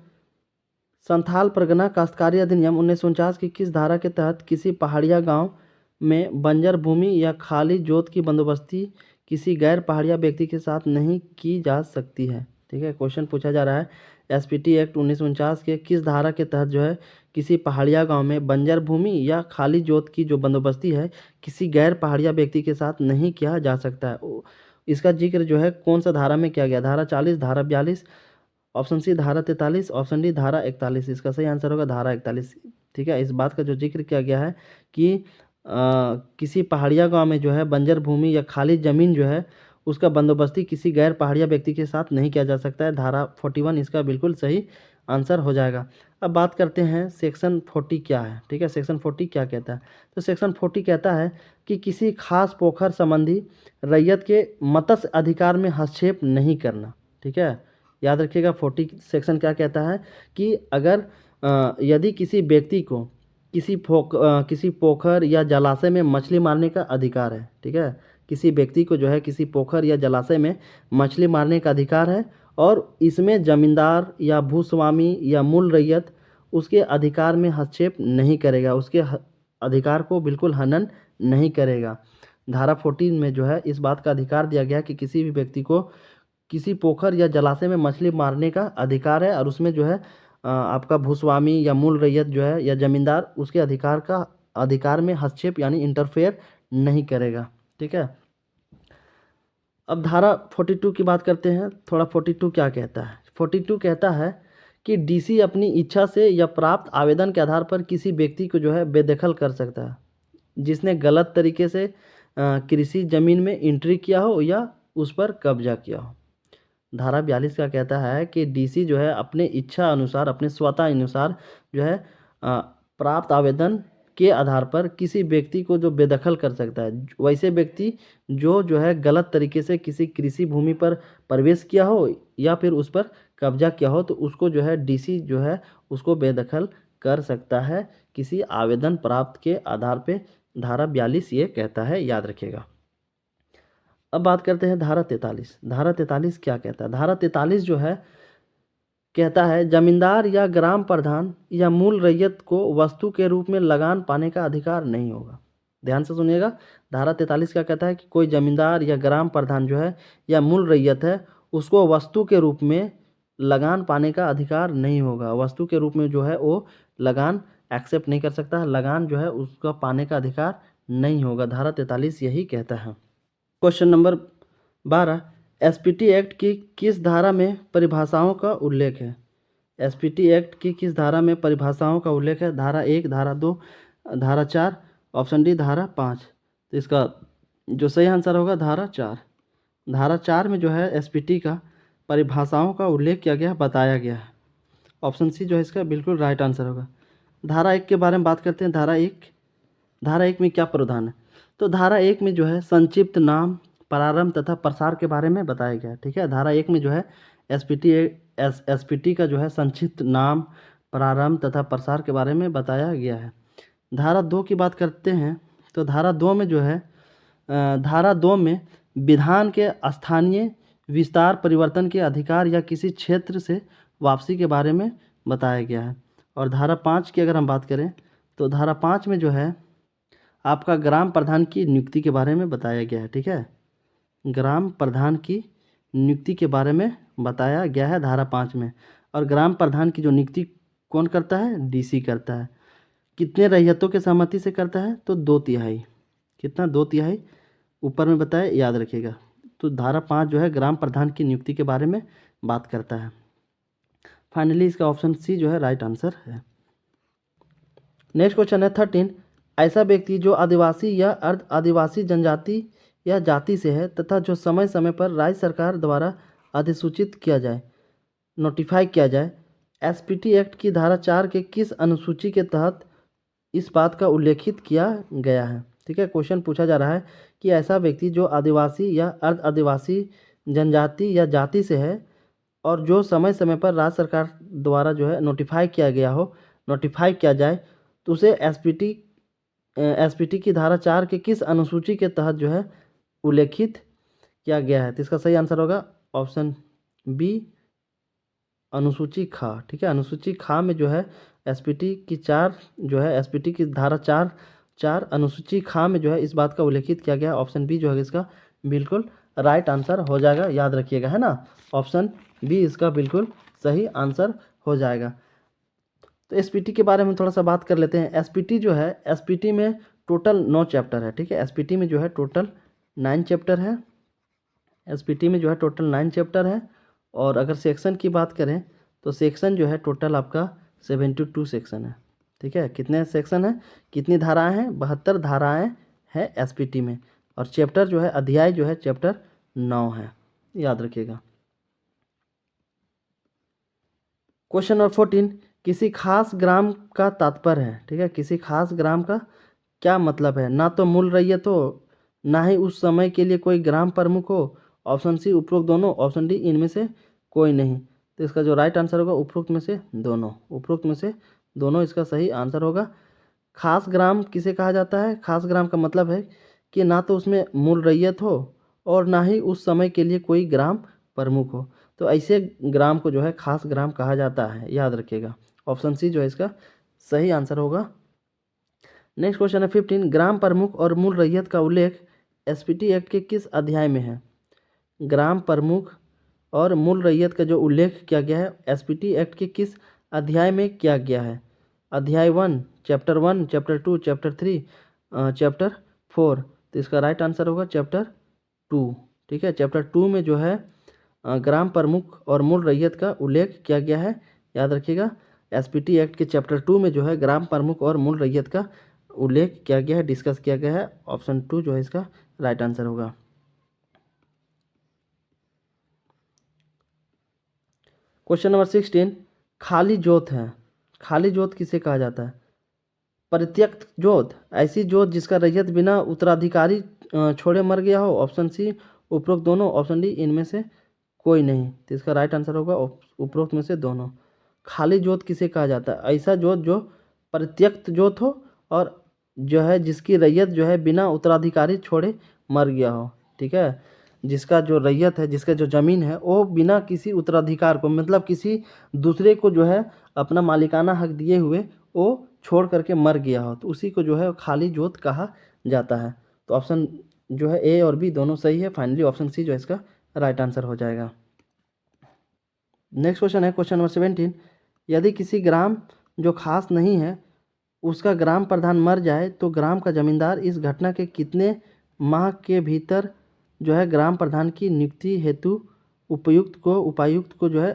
संथाल परगना काश्तकारी अधिनियम 1949 की किस धारा के तहत किसी पहाड़िया गांव में बंजर भूमि या खाली जोत की बंदोबस्ती किसी गैर पहाड़िया व्यक्ति के साथ नहीं की जा सकती है। ठीक है, क्वेश्चन पूछा जा रहा है एसपीटी एक्ट 1949 के किस धारा के तहत जो है किसी पहाड़िया गांव में बंजर भूमि या खाली जोत की जो बंदोबस्ती है किसी गैर पहाड़िया व्यक्ति के साथ नहीं किया जा सकता है। इसका जिक्र जो है कौन सा धारा में किया गया, धारा 40, धारा 42, ऑप्शन सी धारा 43, ऑप्शन डी धारा 41। इसका सही आंसर होगा धारा 41। ठीक है, इस बात का जो जिक्र किया गया है कि किसी पहाड़िया गांव में जो है बंजर भूमि या खाली ज़मीन जो है उसका बंदोबस्ती किसी गैर पहाड़िया व्यक्ति के साथ नहीं किया जा सकता है। धारा 41 इसका बिल्कुल सही आंसर हो जाएगा। अब बात करते हैं सेक्शन 40 क्या है। ठीक है, सेक्शन 40 क्या कहता है? तो सेक्शन 40 कहता है कि किसी खास पोखर संबंधी रैयत के मत्स्य अधिकार में हस्तक्षेप नहीं करना। ठीक है, याद रखिएगा 40 सेक्शन क्या कहता है कि अगर यदि किसी व्यक्ति को किसी पोखर या जलाशय में मछली मारने का अधिकार है। ठीक है, किसी व्यक्ति को जो है किसी पोखर या जलाशय में मछली मारने का अधिकार है और इसमें जमींदार या भूस्वामी या मूल रैयत उसके अधिकार में हस्तक्षेप नहीं करेगा, उसके अधिकार को बिल्कुल हनन नहीं करेगा। धारा 14 में जो है इस बात का अधिकार दिया गया कि किसी भी व्यक्ति को किसी पोखर या जलाशय में मछली मारने का अधिकार है और उसमें जो है आपका भूस्वामी या मूल रैयत जो है या जमींदार उसके अधिकार में हस्तक्षेप यानी इंटरफेयर नहीं करेगा। ठीक है, अब धारा 42 की बात करते हैं। थोड़ा 42 क्या कहता है? 42 कहता है कि डीसी अपनी इच्छा से या प्राप्त आवेदन के आधार पर किसी व्यक्ति को जो है बेदखल कर सकता है जिसने गलत तरीके से कृषि जमीन में एंट्री किया हो या उस पर कब्जा किया हो। धारा 42 का कहता है कि डीसी जो है अपने इच्छा अनुसार, अपने स्वतः अनुसार जो है प्राप्त आवेदन के आधार पर किसी व्यक्ति को जो बेदखल कर सकता है। वैसे व्यक्ति जो है गलत तरीके से किसी कृषि भूमि पर प्रवेश किया हो या फिर उस पर कब्जा किया हो तो उसको जो है डीसी जो है उसको बेदखल कर सकता है किसी आवेदन प्राप्त के आधार पे। धारा 42 ये कहता है, याद रखिएगा। अब बात करते हैं धारा 43। धारा 43 क्या कहता है? धारा 43 जो है कहता है जमींदार या ग्राम प्रधान या मूल रैयत को वस्तु के रूप में लगान पाने का अधिकार नहीं होगा। ध्यान से सुनिएगा, धारा 43 क्या कहता है कि कोई जमींदार या ग्राम प्रधान जो है या मूल रैयत है उसको वस्तु के रूप में लगान पाने का अधिकार नहीं होगा। वस्तु के रूप में जो है वो लगान एक्सेप्ट नहीं कर सकता, लगान जो है उसका पाने का अधिकार नहीं होगा। धारा 43 यही कहता है। क्वेश्चन नंबर 12, एसपीटी एक्ट की किस धारा में परिभाषाओं का उल्लेख है? एसपीटी एक्ट की किस धारा में परिभाषाओं का उल्लेख है? धारा 1, धारा 2, धारा 4, ऑप्शन डी धारा 5। तो इसका जो सही आंसर होगा धारा 4। धारा 4 में जो है एसपीटी का परिभाषाओं का उल्लेख किया गया, बताया गया है। ऑप्शन सी जो है इसका बिल्कुल राइट आंसर होगा। धारा 1 के बारे में बात करते हैं। धारा 1 में क्या प्रावधान है? तो धारा 1 में जो है संक्षिप्त नाम, प्रारंभ तथा प्रसार के बारे में बताया गया है। ठीक है, धारा 1 में जो है एसपीटी का जो है संक्षिप्त नाम, प्रारंभ तथा प्रसार के बारे में बताया गया है। धारा 2 की बात करते हैं तो धारा 2 में जो है धारा 2 में विधान के स्थानीय विस्तार परिवर्तन के अधिकार या किसी क्षेत्र से वापसी के बारे में बताया गया है। और धारा 5 की अगर हम बात करें तो धारा 5 में जो है आपका ग्राम प्रधान की नियुक्ति के बारे में बताया गया है। ठीक है, ग्राम प्रधान की नियुक्ति के बारे में बताया गया है धारा 5 में। और ग्राम प्रधान की जो नियुक्ति कौन करता है? डीसी करता है। कितने रैयतों के सहमति से करता है? तो 2/3। कितना? 2/3 ऊपर में बताया, याद रखिएगा। तो धारा 5 जो है ग्राम प्रधान की नियुक्ति के बारे में बात करता है। फाइनली इसका ऑप्शन सी जो है राइट आंसर है। नेक्स्ट क्वेश्चन है 13, ऐसा व्यक्ति जो आदिवासी या अर्ध आदिवासी जनजाति या जाति से है तथा जो समय समय पर राज्य सरकार द्वारा अधिसूचित किया जाए, नोटिफाई किया जाए, एसपीटी एक्ट की धारा 4 के किस अनुसूची के तहत इस बात का उल्लेखित किया गया है? ठीक है, क्वेश्चन पूछा जा रहा है कि ऐसा व्यक्ति जो आदिवासी या अर्ध आदिवासी जनजाति या जाति से है और जो समय समय पर राज्य सरकार द्वारा जो है नोटिफाई किया गया हो, नोटिफाई किया जाए, तो उसे एसपीटी की धारा 4 के किस अनुसूची के तहत जो है उल्लेखित किया गया है? तो इसका सही आंसर होगा ऑप्शन बी, अनुसूची खा। ठीक है, अनुसूची खा में जो है एसपीटी की धारा 4 अनुसूची खा में जो है इस बात का उल्लेखित किया गया है। ऑप्शन बी जो है इसका बिल्कुल राइट आंसर हो जाएगा, याद रखिएगा, है ना। ऑप्शन बी इसका बिल्कुल सही आंसर हो जाएगा। तो एसपीटी के बारे में थोड़ा सा बात कर लेते हैं। एसपीटी जो है, एसपीटी में टोटल 9 चैप्टर है। ठीक है, एसपीटी में जो है टोटल 9 चैप्टर है। एसपीटी में जो है टोटल 9 चैप्टर है। और अगर सेक्शन की बात करें तो सेक्शन जो है टोटल आपका 72 सेक्शन है। ठीक है, कितने सेक्शन हैं, कितनी धाराएं हैं, 72 धाराएं हैं एसपीटी में। और चैप्टर जो है, अध्याय जो है चैप्टर 9 है, याद रखिएगा। क्वेश्चन नंबर 14, किसी खास ग्राम का तात्पर्य है। ठीक है, किसी खास ग्राम का क्या मतलब है, ना तो मूल रैयत हो, ना ही उस समय के लिए कोई ग्राम प्रमुख हो। ऑप्शन सी उपरोक्त दोनों, ऑप्शन डी इनमें से कोई नहीं। तो इसका जो राइट आंसर होगा उपरोक्त में से दोनों, उपरोक्त में से दोनों इसका सही आंसर होगा। खास ग्राम किसे कहा जाता है, खास ग्राम का मतलब है कि ना तो उसमें मूल रैयत हो और ना ही उस समय के लिए कोई ग्राम प्रमुख हो। तो ऐसे ग्राम को जो है खास ग्राम कहा जाता है, याद रखिएगा। ऑप्शन सी जो है इसका सही आंसर होगा। नेक्स्ट क्वेश्चन है 15, ग्राम प्रमुख और मूल रैयत का उल्लेख एसपीटी एक्ट के किस अध्याय में है। ग्राम प्रमुख और मूल रैयत का जो उल्लेख किया गया है एसपीटी एक्ट के किस अध्याय में किया गया है। अध्याय 1, चैप्टर 1, चैप्टर 2, चैप्टर 3, चैप्टर 4। तो इसका राइट आंसर होगा चैप्टर 2। ठीक है, चैप्टर 2 में जो है ग्राम प्रमुख और मूल रैयत का उल्लेख किया गया है, याद रखिएगा। एसपीटी एक्ट के चैप्टर 2 में जो है ग्राम प्रमुख और मूल रैयत का उल्लेख किया गया है, डिस्कस किया गया है। ऑप्शन 2 जो है इसका राइट आंसर होगा। क्वेश्चन नंबर 16, खाली जोत है। खाली जोत किसे कहा जाता है। परित्यक्त जोत, ऐसी जोत जिसका रैयत बिना उत्तराधिकारी छोड़े मर गया हो। ऑप्शन सी उपरोक्त दोनों, ऑप्शन डी इनमें से कोई नहीं। तो इसका राइट आंसर होगा उपरोक्त में से दोनों। खाली जोत किसे कहा जाता है, ऐसा जोत जो परित्यक्त जोत हो और जो है जिसकी रैयत जो है बिना उत्तराधिकारी छोड़े मर गया हो। ठीक है, जिसका जो रैयत है, जिसका जो ज़मीन है वो बिना किसी उत्तराधिकार को, मतलब किसी दूसरे को जो है अपना मालिकाना हक दिए हुए वो छोड़ करके मर गया हो, तो उसी को जो है खाली जोत कहा जाता है। तो ऑप्शन जो है ए और बी दोनों सही है। फाइनली ऑप्शन सी जो है इसका राइट आंसर हो जाएगा। नेक्स्ट क्वेश्चन है क्वेश्चन नंबर 17, यदि किसी ग्राम जो खास नहीं है उसका ग्राम प्रधान मर जाए तो ग्राम का जमींदार इस घटना के कितने माह के भीतर जो है ग्राम प्रधान की नियुक्ति हेतु उपायुक्त को जो है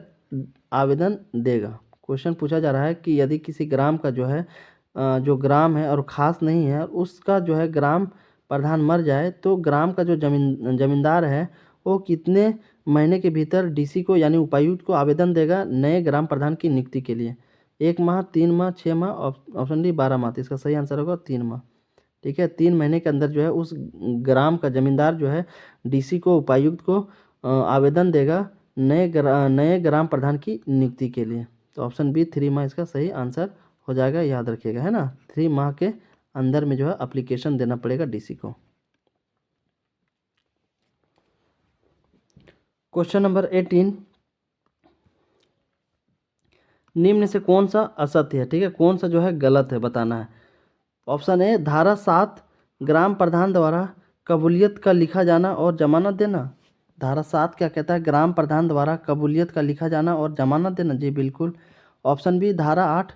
आवेदन देगा। क्वेश्चन पूछा जा रहा है कि यदि किसी ग्राम का जो है जो ग्राम है और ख़ास नहीं है उसका जो है ग्राम प्रधान मर जाए तो ग्राम का जो जमींदार है वो कितने महीने के भीतर डीसी को यानी उपायुक्त को आवेदन देगा नए ग्राम प्रधान की नियुक्ति के लिए। 1 माह, 3 माह, 6 माह, ऑप्शन डी 12 माह। तो इसका सही आंसर होगा 3 माह। ठीक है, 3 महीने के अंदर जो है उस ग्राम का जमींदार जो है डीसी को, उपायुक्त को आवेदन देगा नए ग्राम प्रधान की नियुक्ति के लिए। तो ऑप्शन बी 3 माह इसका सही आंसर हो जाएगा, याद रखिएगा, है ना। 3 माह के अंदर में जो है अप्लीकेशन देना पड़ेगा डीसी को। क्वेश्चन नंबर 18, निम्न से कौन सा असत्य है। ठीक है, कौन सा जो है गलत है बताना है। ऑप्शन ए, धारा 7 ग्राम प्रधान द्वारा कबूलियत का लिखा जाना और जमानत देना। धारा 7 क्या कहता है, ग्राम प्रधान द्वारा कबूलियत का लिखा जाना और जमानत देना। जी बिल्कुल। ऑप्शन बी, धारा 8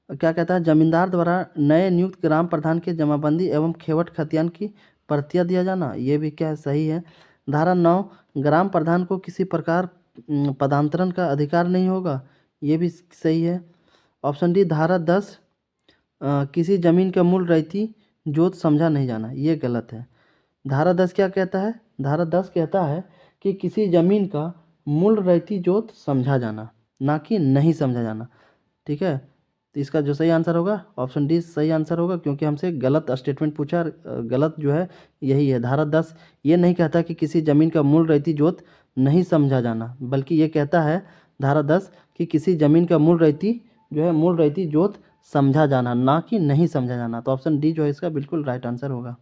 क्या कहता है, जमींदार द्वारा नए नियुक्त ग्राम प्रधान के जमाबंदी एवं खेवट खतियान की प्रतियां दिया जाना। ये भी क्या है, सही है। धारा 9 ग्राम प्रधान को किसी प्रकार पदांतरण का अधिकार नहीं होगा। ये भी सही है। ऑप्शन डी, धारा 10 किसी जमीन का मूल रैयती जोत समझा नहीं जाना। ये गलत है। धारा 10 क्या कहता है, धारा 10 कहता है कि किसी जमीन का मूल रैयती जोत समझा जाना, ना कि नहीं समझा जाना। ठीक है, तो इसका जो सही आंसर होगा ऑप्शन डी सही आंसर होगा, क्योंकि हमसे गलत स्टेटमेंट पूछा। गलत जो है यही है। धारा 10 ये नहीं कहता कि किसी ज़मीन का मूल रैयती जोत नहीं समझा जाना, बल्कि ये कहता है धारा 10 कि किसी ज़मीन का मूल रैयती जोत समझा जाना, ना कि नहीं समझा जाना। तो ऑप्शन डी जो है इसका बिल्कुल राइट आंसर होगा।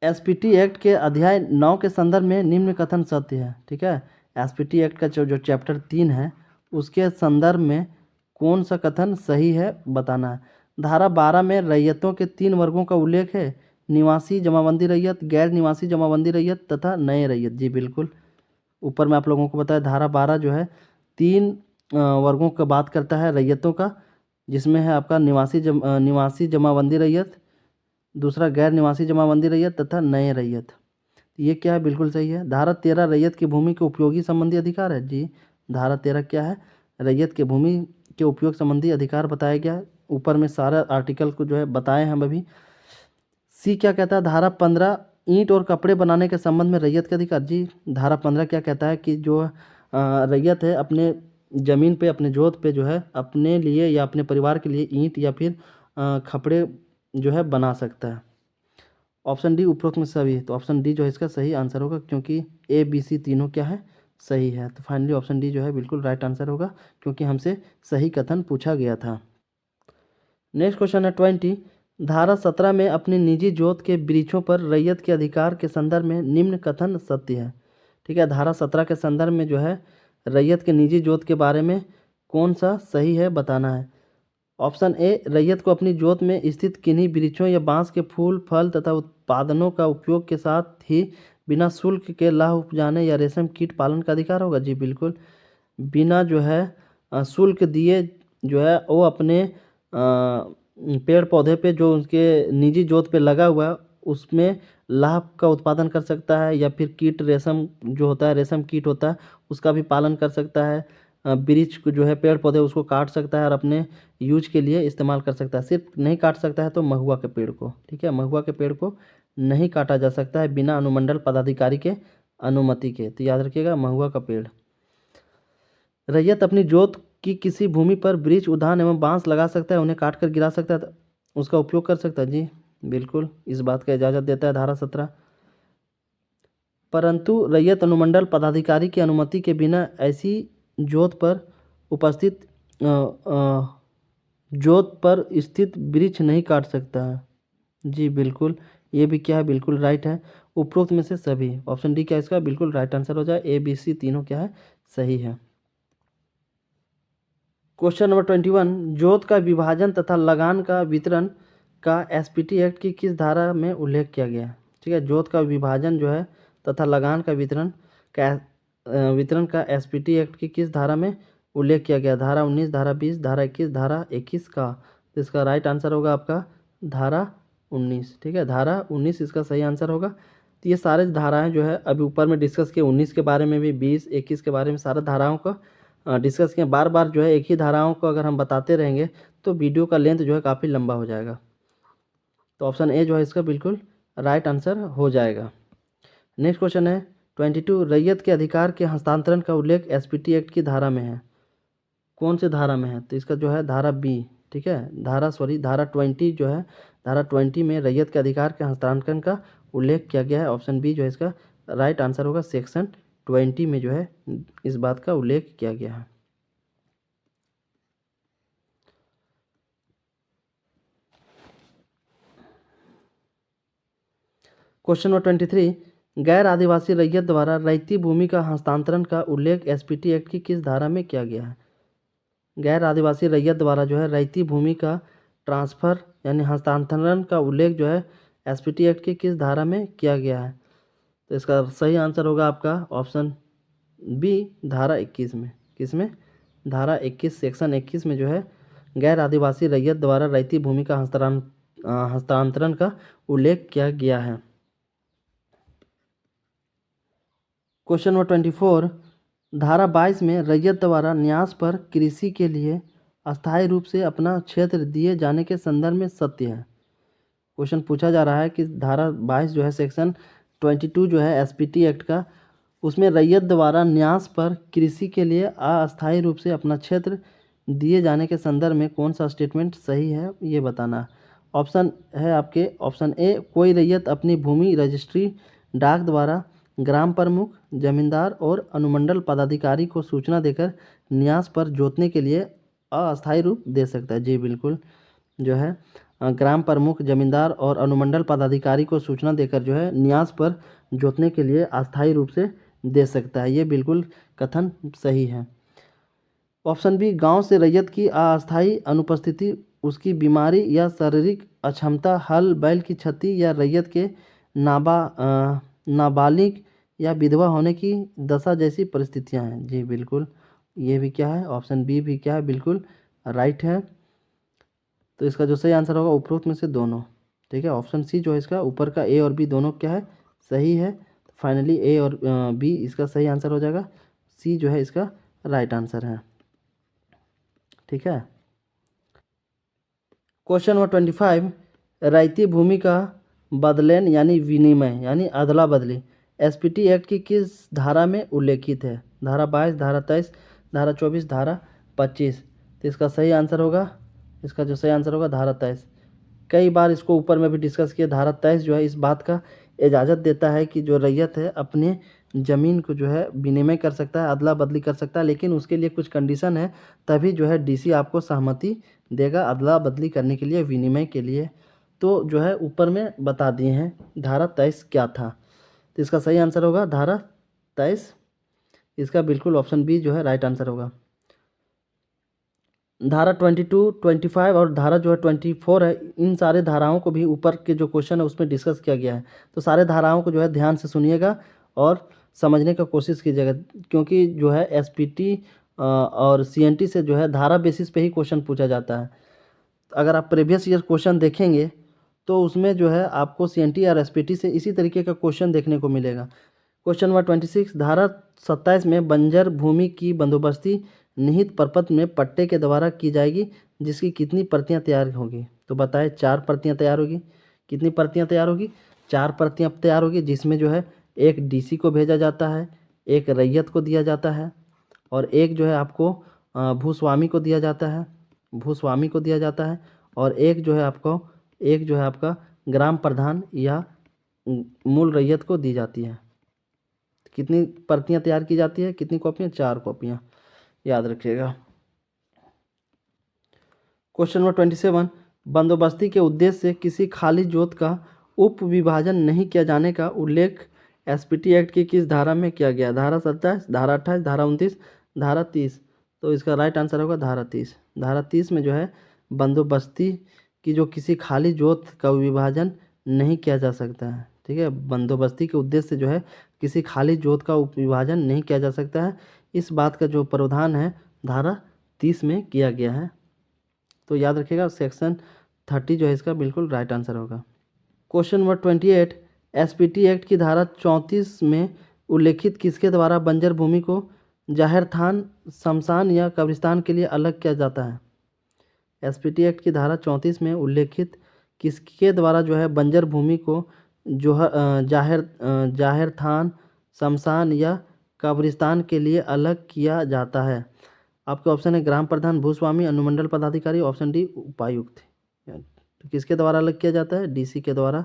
एसपीटी एक्ट के अध्याय 9 के संदर्भ में निम्न कथन सत्य है। ठीक है, एसपीटी एक्ट का जो चैप्टर 3 है उसके संदर्भ में कौन सा कथन सही है बताना है। धारा 12 में रैयतों के 3 वर्गों का उल्लेख है, निवासी जमाबंदी रैयत, गैर निवासी जमाबंदी रैयत तथा नए रैयत। जी बिल्कुल। ऊपर में आप लोगों को बताया धारा 12 जो है 3 वर्गों का बात करता है रैयतों का, जिसमें है आपका निवासी जमाबंदी रैयत, दूसरा गैर निवासी जमाबंदी रैयत तथा नए रैयत। ये क्या है? बिल्कुल सही है। धारा 13 रैयत की भूमि के उपयोगी संबंधी अधिकार है। जी, धारा 13 क्या है? रैयत के भूमि के उपयोग संबंधी अधिकार बताया गया है। ऊपर में सारा आर्टिकल को जो है बताए हम अभी। सी क्या कहता है? धारा 15 ईंट और कपड़े बनाने के संबंध में रैयत के अधिकार। जी, धारा 15 क्या कहता है कि जो रैयत है अपने ज़मीन पे, अपने जोत पे जो है अपने लिए या अपने परिवार के लिए ईंट या फिर कपड़े जो है बना सकता है। ऑप्शन डी उपरोक्त में सभी, तो ऑप्शन डी जो है इसका सही आंसर होगा, क्योंकि ए बी सी तीनों क्या है? सही है। तो फाइनली ऑप्शन डी जो है बिल्कुल राइट आंसर होगा, क्योंकि हमसे सही कथन पूछा गया था। नेक्स्ट क्वेश्चन है 20। धारा 17 में अपनी निजी जोत के वृक्षों पर रैयत के अधिकार के संदर्भ में निम्न कथन सत्य है। ठीक है, धारा 17 के संदर्भ में जो है रैयत के निजी जोत के बारे में कौन सा सही है बताना है। ऑप्शन ए, रैयत को अपनी जोत में स्थित किन्हीं वृक्षों या बांस के फूल, फल तथा उत्पादनों का उपयोग के साथ ही बिना शुल्क के लाह उपजाने या रेशम कीट पालन का अधिकार होगा। जी बिल्कुल, बिना जो है शुल्क दिए जो है वो अपने पेड़ पौधे पे जो उसके निजी जोत पे लगा हुआ है उसमें लाभ का उत्पादन कर सकता है, या फिर कीट रेशम जो होता है, रेशम कीट होता है, उसका भी पालन कर सकता है। वृक्ष को जो है, पेड़ पौधे उसको काट सकता है और अपने यूज के लिए इस्तेमाल कर सकता है। सिर्फ नहीं काट सकता है तो महुआ के पेड़ को, ठीक है, महुआ के पेड़ को नहीं काटा जा सकता है बिना अनुमंडल पदाधिकारी के अनुमति के। तो याद रखिएगा, महुआ का पेड़। रैयत अपनी जोत की किसी भूमि पर वृक्ष, उद्यान एवं बांस लगा सकता है, उन्हें काट कर गिरा सकता है, उसका उपयोग कर सकता है। जी बिल्कुल, इस बात का इजाज़त देता है धारा 17। परंतु रैयत अनुमंडल पदाधिकारी की अनुमति के बिना ऐसी जोत पर उपस्थित जोत पर स्थित वृक्ष नहीं काट सकता है। जी बिल्कुल, ये भी क्या है? बिल्कुल राइट है। उपरोक्त में से सभी, ऑप्शन डी क्या है इसका बिल्कुल राइट आंसर हो जाए। ए बी सी तीनों क्या है? सही है। Question number 21। जोत का विभाजन तथा लगान का वितरण का एसपीटी एक्ट की किस धारा में उल्लेख किया गया है? ठीक है, जोत का विभाजन जो है तथा लगान का वितरण का एसपीटी एक्ट की किस धारा में उल्लेख किया गया? धारा 19, धारा 20, धारा 21, धारा 21 का। तो इसका राइट आंसर होगा आपका धारा 19। ठीक है, धारा 19 इसका सही आंसर होगा। तो ये सारे धाराएं जो है अभी ऊपर में डिस्कस किए, 19 के बारे में भी, 20, 21 के बारे में, सारा धाराओं का डिस्कस किए। बार बार जो है एक ही धाराओं को अगर हम बताते रहेंगे तो वीडियो का लेंथ जो है काफ़ी लंबा हो जाएगा। तो ऑप्शन ए जो है इसका बिल्कुल राइट आंसर हो जाएगा। नेक्स्ट क्वेश्चन है 22। रैयत के अधिकार के हस्तांतरण का उल्लेख एसपीटी एक्ट की धारा में है। कौन से धारा में है? तो इसका जो है धारा बी। ठीक है, धारा 20 जो है, धारा 20 में रैयत के अधिकार के हस्तांतरण का उल्लेख किया गया है। ऑप्शन बी जो है इसका राइट आंसर होगा। सेक्शन 20 में जो है इस बात का उल्लेख किया गया है। Question number 23। गैर आदिवासी रैयत द्वारा रैयती भूमि का हस्तांतरण का उल्लेख एसपीटी एक्ट की किस धारा में किया गया है? गैर आदिवासी रैयत द्वारा जो है रैयती भूमि का ट्रांसफ़र यानी हस्तांतरण का उल्लेख जो है एसपीटी एक्ट की किस धारा में किया गया है? तो इसका सही आंसर होगा आपका ऑप्शन बी, धारा 21 में। किस में? धारा 21, सेक्शन 21 में जो है गैर आदिवासी रैयत द्वारा रैयती भूमि का हस्तांतरण का उल्लेख किया गया है। Question number 24। धारा 22 में रैयत द्वारा न्यास पर कृषि के लिए अस्थायी रूप से अपना क्षेत्र दिए जाने के संदर्भ में सत्य है। क्वेश्चन पूछा जा रहा है कि धारा 22 जो है सेक्शन 22 जो है एसपीटी एक्ट का, उसमें रैयत द्वारा न्यास पर कृषि के लिए अस्थायी रूप से अपना क्षेत्र दिए जाने के संदर्भ में कौन सा स्टेटमेंट सही है ये बताना। ऑप्शन है आपके, ऑप्शन ए, कोई रैयत अपनी भूमि रजिस्ट्री डाक द्वारा ग्राम प्रमुख, जमींदार और अनुमंडल पदाधिकारी को सूचना देकर न्यास पर जोतने के लिए अस्थायी रूप दे सकता है। जी बिल्कुल, जो है ग्राम प्रमुख, जमींदार और अनुमंडल पदाधिकारी को सूचना देकर जो है न्यास पर जोतने के लिए अस्थायी रूप से दे सकता है। ये बिल्कुल कथन सही है। ऑप्शन बी, गांव से रैयत की अस्थायी अनुपस्थिति, उसकी बीमारी या शारीरिक अक्षमता, हल बैल की क्षति या रैयत के नाबालिग या विधवा होने की दशा जैसी परिस्थितियां हैं। जी बिल्कुल, ये भी क्या है? ऑप्शन बी भी क्या है? बिल्कुल राइट है। तो इसका जो सही आंसर होगा उपरोक्त में से दोनों। ठीक है, ऑप्शन सी जो है इसका ऊपर का ए और बी दोनों क्या है, सही है। फाइनली ए और बी इसका सही आंसर हो जाएगा, सी जो है इसका राइट आंसर है। ठीक है, क्वेश्चन नंबर 25, रैयती भूमि का बदलेन यानी विनिमय यानी अदला बदली एसपीटी एक्ट की किस धारा में उल्लेखित है? धारा 22, धारा 23, धारा 24, धारा 25। तो इसका सही आंसर होगा, इसका जो सही आंसर होगा धारा 23। कई बार इसको ऊपर में भी डिस्कस किया। धारा 23 जो है इस बात का इजाज़त देता है कि जो रैयत है अपने ज़मीन को जो है विनिमय कर सकता है, अदला बदली कर सकता है, लेकिन उसके लिए कुछ कंडीशन है, तभी जो है डीसी आपको सहमति देगा अदला बदली करने के लिए, विनिमय के लिए। तो जो है ऊपर में बता दिए हैं धारा 23 क्या था। तो इसका सही आंसर होगा धारा 23, इसका बिल्कुल ऑप्शन बी जो है राइट आंसर होगा। धारा 22, 25 और धारा जो है 24 है, इन सारे धाराओं को भी ऊपर के जो क्वेश्चन है उसमें डिस्कस किया गया है। तो सारे धाराओं को जो है ध्यान से सुनिएगा और समझने का कोशिश कीजिएगा, क्योंकि जो है एसपीटी और सीएनटी से जो है धारा बेसिस पे ही क्वेश्चन पूछा जाता है। अगर आप प्रीवियस ईयर क्वेश्चन देखेंगे तो उसमें जो है आपको सीएनटी और एसपीटी से इसी तरीके का क्वेश्चन देखने को मिलेगा। क्वेश्चन नंबर 26, धारा 27 में बंजर भूमि की बंदोबस्ती निहित प्रपत्र में पट्टे के द्वारा की जाएगी, जिसकी कितनी प्रतियां तैयार होगी? तो बताएं, 4 प्रतियां तैयार होगी। कितनी प्रतियां तैयार होगी? 4 प्रतियां तैयार होगी, जिसमें जो है एक डीसी को भेजा जाता है, एक रैयत को दिया जाता है और एक जो है आपको भूस्वामी को दिया जाता है, भूस्वामी को दिया जाता है और एक जो है आपका ग्राम प्रधान या मूल रैयत को दी जाती है। कितनी प्रतियां तैयार की जाती है? कितनी कॉपियां? 4 कॉपियां, याद रखिएगा। क्वेश्चन नंबर 27, बंदोबस्ती के उद्देश्य से किसी खाली जोत का उप विभाजन नहीं किया जाने का उल्लेख एसपीटी एक्ट की किस धारा में किया गया? धारा 27, धारा 28, धारा 29, धारा 30। तो इसका राइट आंसर होगा धारा 30। धारा 30 में जो है बंदोबस्ती की जो किसी खाली जोत का विभाजन नहीं किया जा सकता है। ठीक है, बंदोबस्ती के उद्देश्य से जो है किसी खाली जोत का उप विभाजन नहीं किया जा सकता है, इस बात का जो प्रावधान है धारा 30 में किया गया है। तो याद रखिएगा सेक्शन 30 जो है इसका बिल्कुल राइट आंसर होगा। क्वेश्चन नंबर 28, एसपीटी एक्ट की धारा 34 में उल्लेखित किसके द्वारा बंजर भूमि को जाहिर थान, शमशान या कब्रिस्तान के लिए अलग किया जाता है? एसपीटी एक्ट की धारा 34 में उल्लेखित किसके द्वारा जो है बंजर भूमि को जो जाहिर थान, शमशान या कब्रिस्तान के लिए अलग किया जाता है? आपके ऑप्शन है ग्राम प्रधान, भूस्वामी, अनुमंडल पदाधिकारी, ऑप्शन डी उपायुक्त। तो किसके द्वारा अलग किया जाता है? डीसी के द्वारा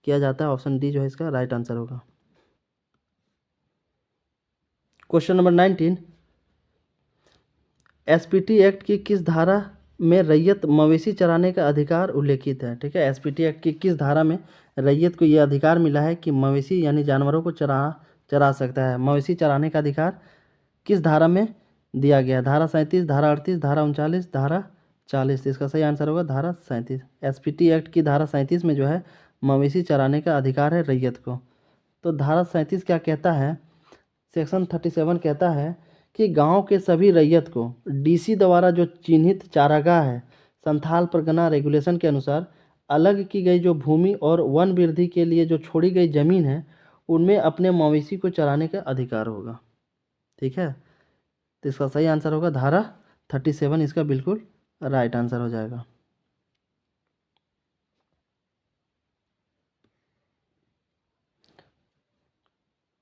किया जाता है, ऑप्शन डी जो है इसका राइट आंसर होगा। क्वेश्चन नंबर 19, एसपीटी एक्ट की किस धारा में रैयत मवेशी चराने का अधिकार उल्लेखित है? ठीक है, एसपीटी एक्ट की किस धारा में रैयत को यह अधिकार मिला है कि मवेशी यानी जानवरों को चरा सकता है? मवेशी चराने का अधिकार किस धारा में दिया गया? धारा 37, धारा 38, धारा 39, धारा 40। इसका सही आंसर होगा धारा 37। एसपीटी एक्ट की धारा 37 में जो है मवेशी चराने का अधिकार है रैयत को। तो धारा 37 क्या कहता है? सेक्शन 37 कहता है कि गांव के सभी रैयत को डीसी द्वारा जो चिन्हित चारागाह है, संथाल परगना रेगुलेशन के अनुसार अलग की गई जो भूमि और वन वृद्धि के लिए जो छोड़ी गई जमीन है, उनमें अपने मवेशी को चराने का अधिकार होगा। ठीक है, तो इसका सही आंसर होगा धारा 37, इसका बिल्कुल राइट आंसर हो जाएगा।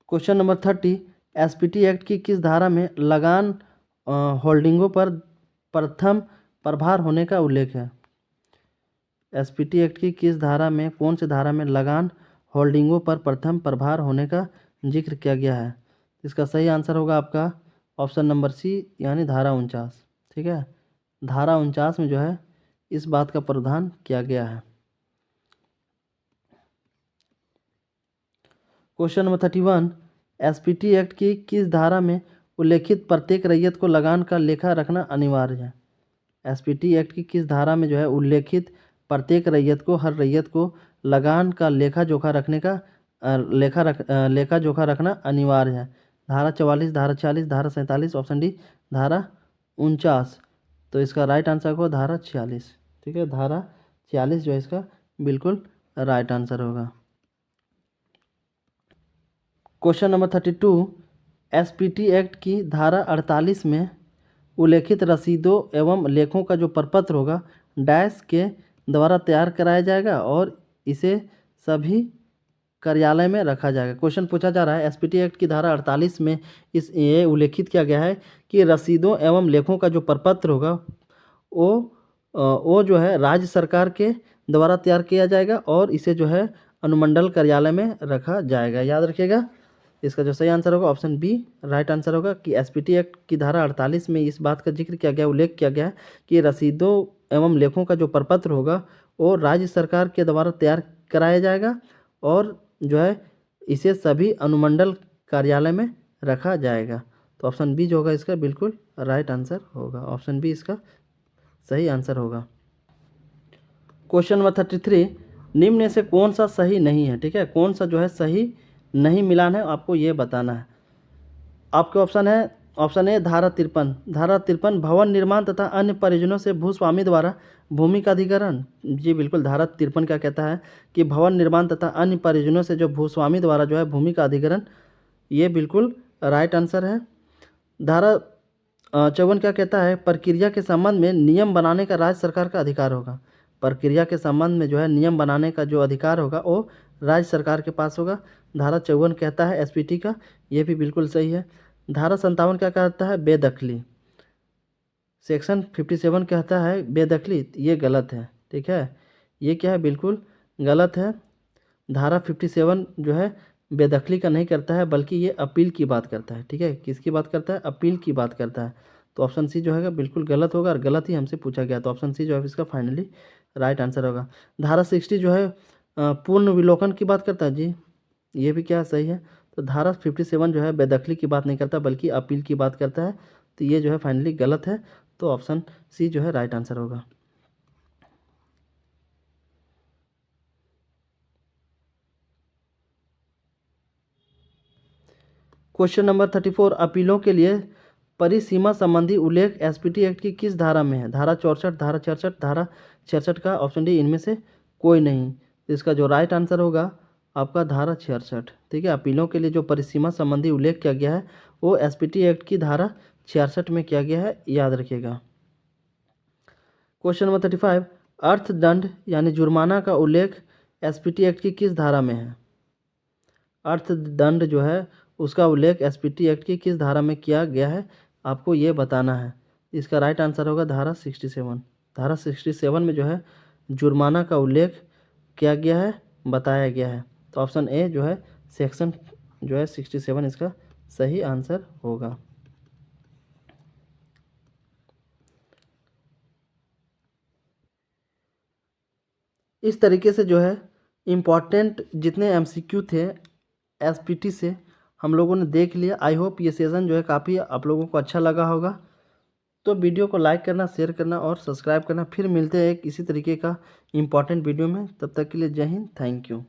क्वेश्चन नंबर 30, एसपीटी एक्ट की किस धारा में लगान होल्डिंगों पर प्रथम प्रभार होने का उल्लेख है? एसपीटी एक्ट की किस धारा में, कौन सी धारा में लगान होल्डिंगों पर प्रथम प्रभार होने का जिक्र किया गया है? इसका सही आंसर होगा आपका ऑप्शन नंबर सी यानी धारा 49। ठीक है, धारा 49 में जो है इस बात का प्रावधान किया गया है। क्वेश्चन नंबर 31, एसपीटी एक्ट की किस धारा में उल्लेखित प्रत्येक रैयत को लगान का लेखा रखना अनिवार्य है? एसपीटी एक्ट की किस धारा में जो है उल्लेखित प्रत्येक रैयत को, हर रैयत को लगान का लेखा जोखा रखने का लेखा जोखा रखना अनिवार्य है? धारा 44, धारा 40, धारा 47, ऑप्शन डी धारा 49। तो इसका राइट आंसर को धारा 46। ठीक है, धारा 46 जो है इसका बिल्कुल राइट आंसर होगा। क्वेश्चन नंबर 32, एसपीटी एक्ट की धारा 48 में उल्लेखित रसीदों एवं लेखों का जो प्रपत्र होगा डैश के द्वारा तैयार कराया जाएगा और इसे सभी कार्यालय में रखा जाएगा। क्वेश्चन पूछा जा रहा है एसपीटी एक्ट की धारा 48 में ये उल्लेखित किया गया है कि रसीदों एवं लेखों का जो प्रपत्र होगा वो जो है राज्य सरकार के द्वारा तैयार किया जाएगा और इसे जो है अनुमंडल कार्यालय में रखा जाएगा। याद रखिएगा, इसका जो सही आंसर होगा ऑप्शन बी राइट आंसर होगा कि एसपीटी एक्ट की धारा 48 में इस बात का जिक्र किया गया, उल्लेख किया गया है कि रसीदों एवं लेखों का जो प्रपत्र होगा वो राज्य सरकार के द्वारा तैयार कराया जाएगा और जो है इसे सभी अनुमंडल कार्यालय में रखा जाएगा। तो ऑप्शन बी जो होगा इसका बिल्कुल राइट आंसर होगा। ऑप्शन बी इसका सही आंसर होगा। क्वेश्चन नंबर 33, निम्न में से कौन सा सही नहीं है? ठीक है, कौन सा जो है सही नहीं मिलान है आपको ये बताना है। आपके ऑप्शन ए धारा 53। धारा 53 भवन निर्माण तथा अन्य परियोजनाओं से भूस्वामी द्वारा भूमि का अधिग्रहण। जी बिल्कुल, धारा 53 क्या कहता है कि भवन निर्माण तथा अन्य परियोजनाओं से जो भूस्वामी द्वारा जो है भूमि का अधिग्रहण, ये बिल्कुल राइट आंसर है। धारा 54 क्या कहता है प्रक्रिया के संबंध में नियम बनाने का राज्य सरकार का अधिकार होगा। प्रक्रिया के संबंध में जो है नियम बनाने का जो अधिकार होगा वो राज्य सरकार के पास होगा। धारा 54 कहता है एसपीटी का, ये भी बिल्कुल सही है। धारा 57 क्या कहता है बेदखली। सेक्शन 57 कहता है बेदखली, ये गलत है। ठीक है, ये क्या है बिल्कुल गलत है। धारा 57 जो है बेदखली का नहीं करता है बल्कि ये अपील की बात करता है। ठीक है, किसकी बात करता है? अपील की बात करता है। तो ऑप्शन सी जो है बिल्कुल गलत होगा और गलत ही हमसे पूछा गया, तो ऑप्शन सी जो है इसका फाइनली राइट आंसर होगा। धारा 60 जो है पूर्ण विलोकन की बात करता है। जी ये भी क्या सही है। तो धारा 57 जो है बेदखली की बात नहीं करता बल्कि अपील की बात करता है, तो ये जो है फाइनली गलत है। तो ऑप्शन सी जो है राइट आंसर होगा। क्वेश्चन नंबर 34, अपीलों के लिए परिसीमा संबंधी उल्लेख एसपीटी एक्ट की किस धारा में है? धारा 64, धारा 66, धारा 66 का ऑप्शन डी इनमें से कोई नहीं। तो इसका जो राइट आंसर होगा आपका धारा 66। ठीक है, अपीलों के लिए जो परिसीमा संबंधी उल्लेख किया गया है वो एसपीटी एक्ट की धारा 66 में किया गया है, याद रखिएगा। क्वेश्चन नंबर 35, अर्थदंड यानी जुर्माना का उल्लेख एसपीटी एक्ट की किस धारा में है? अर्थदंड जो है उसका उल्लेख एसपीटी एक्ट की किस धारा में किया गया है आपको ये बताना है। इसका राइट आंसर होगा धारा 67। धारा 67 में जो है जुर्माना का उल्लेख किया गया है, बताया गया है। तो ऑप्शन ए जो है सेक्शन जो है 67 इसका सही आंसर होगा। इस तरीके से जो है इम्पॉर्टेंट जितने एमसीक्यू थे एसपीटी से हम लोगों ने देख लिया। आई होप ये सेशन जो है काफ़ी आप लोगों को अच्छा लगा होगा। तो वीडियो को लाइक करना, शेयर करना और सब्सक्राइब करना। फिर मिलते हैं एक इसी तरीके का इम्पॉर्टेंट वीडियो में, तब तक के लिए जय हिंद, थैंक यू।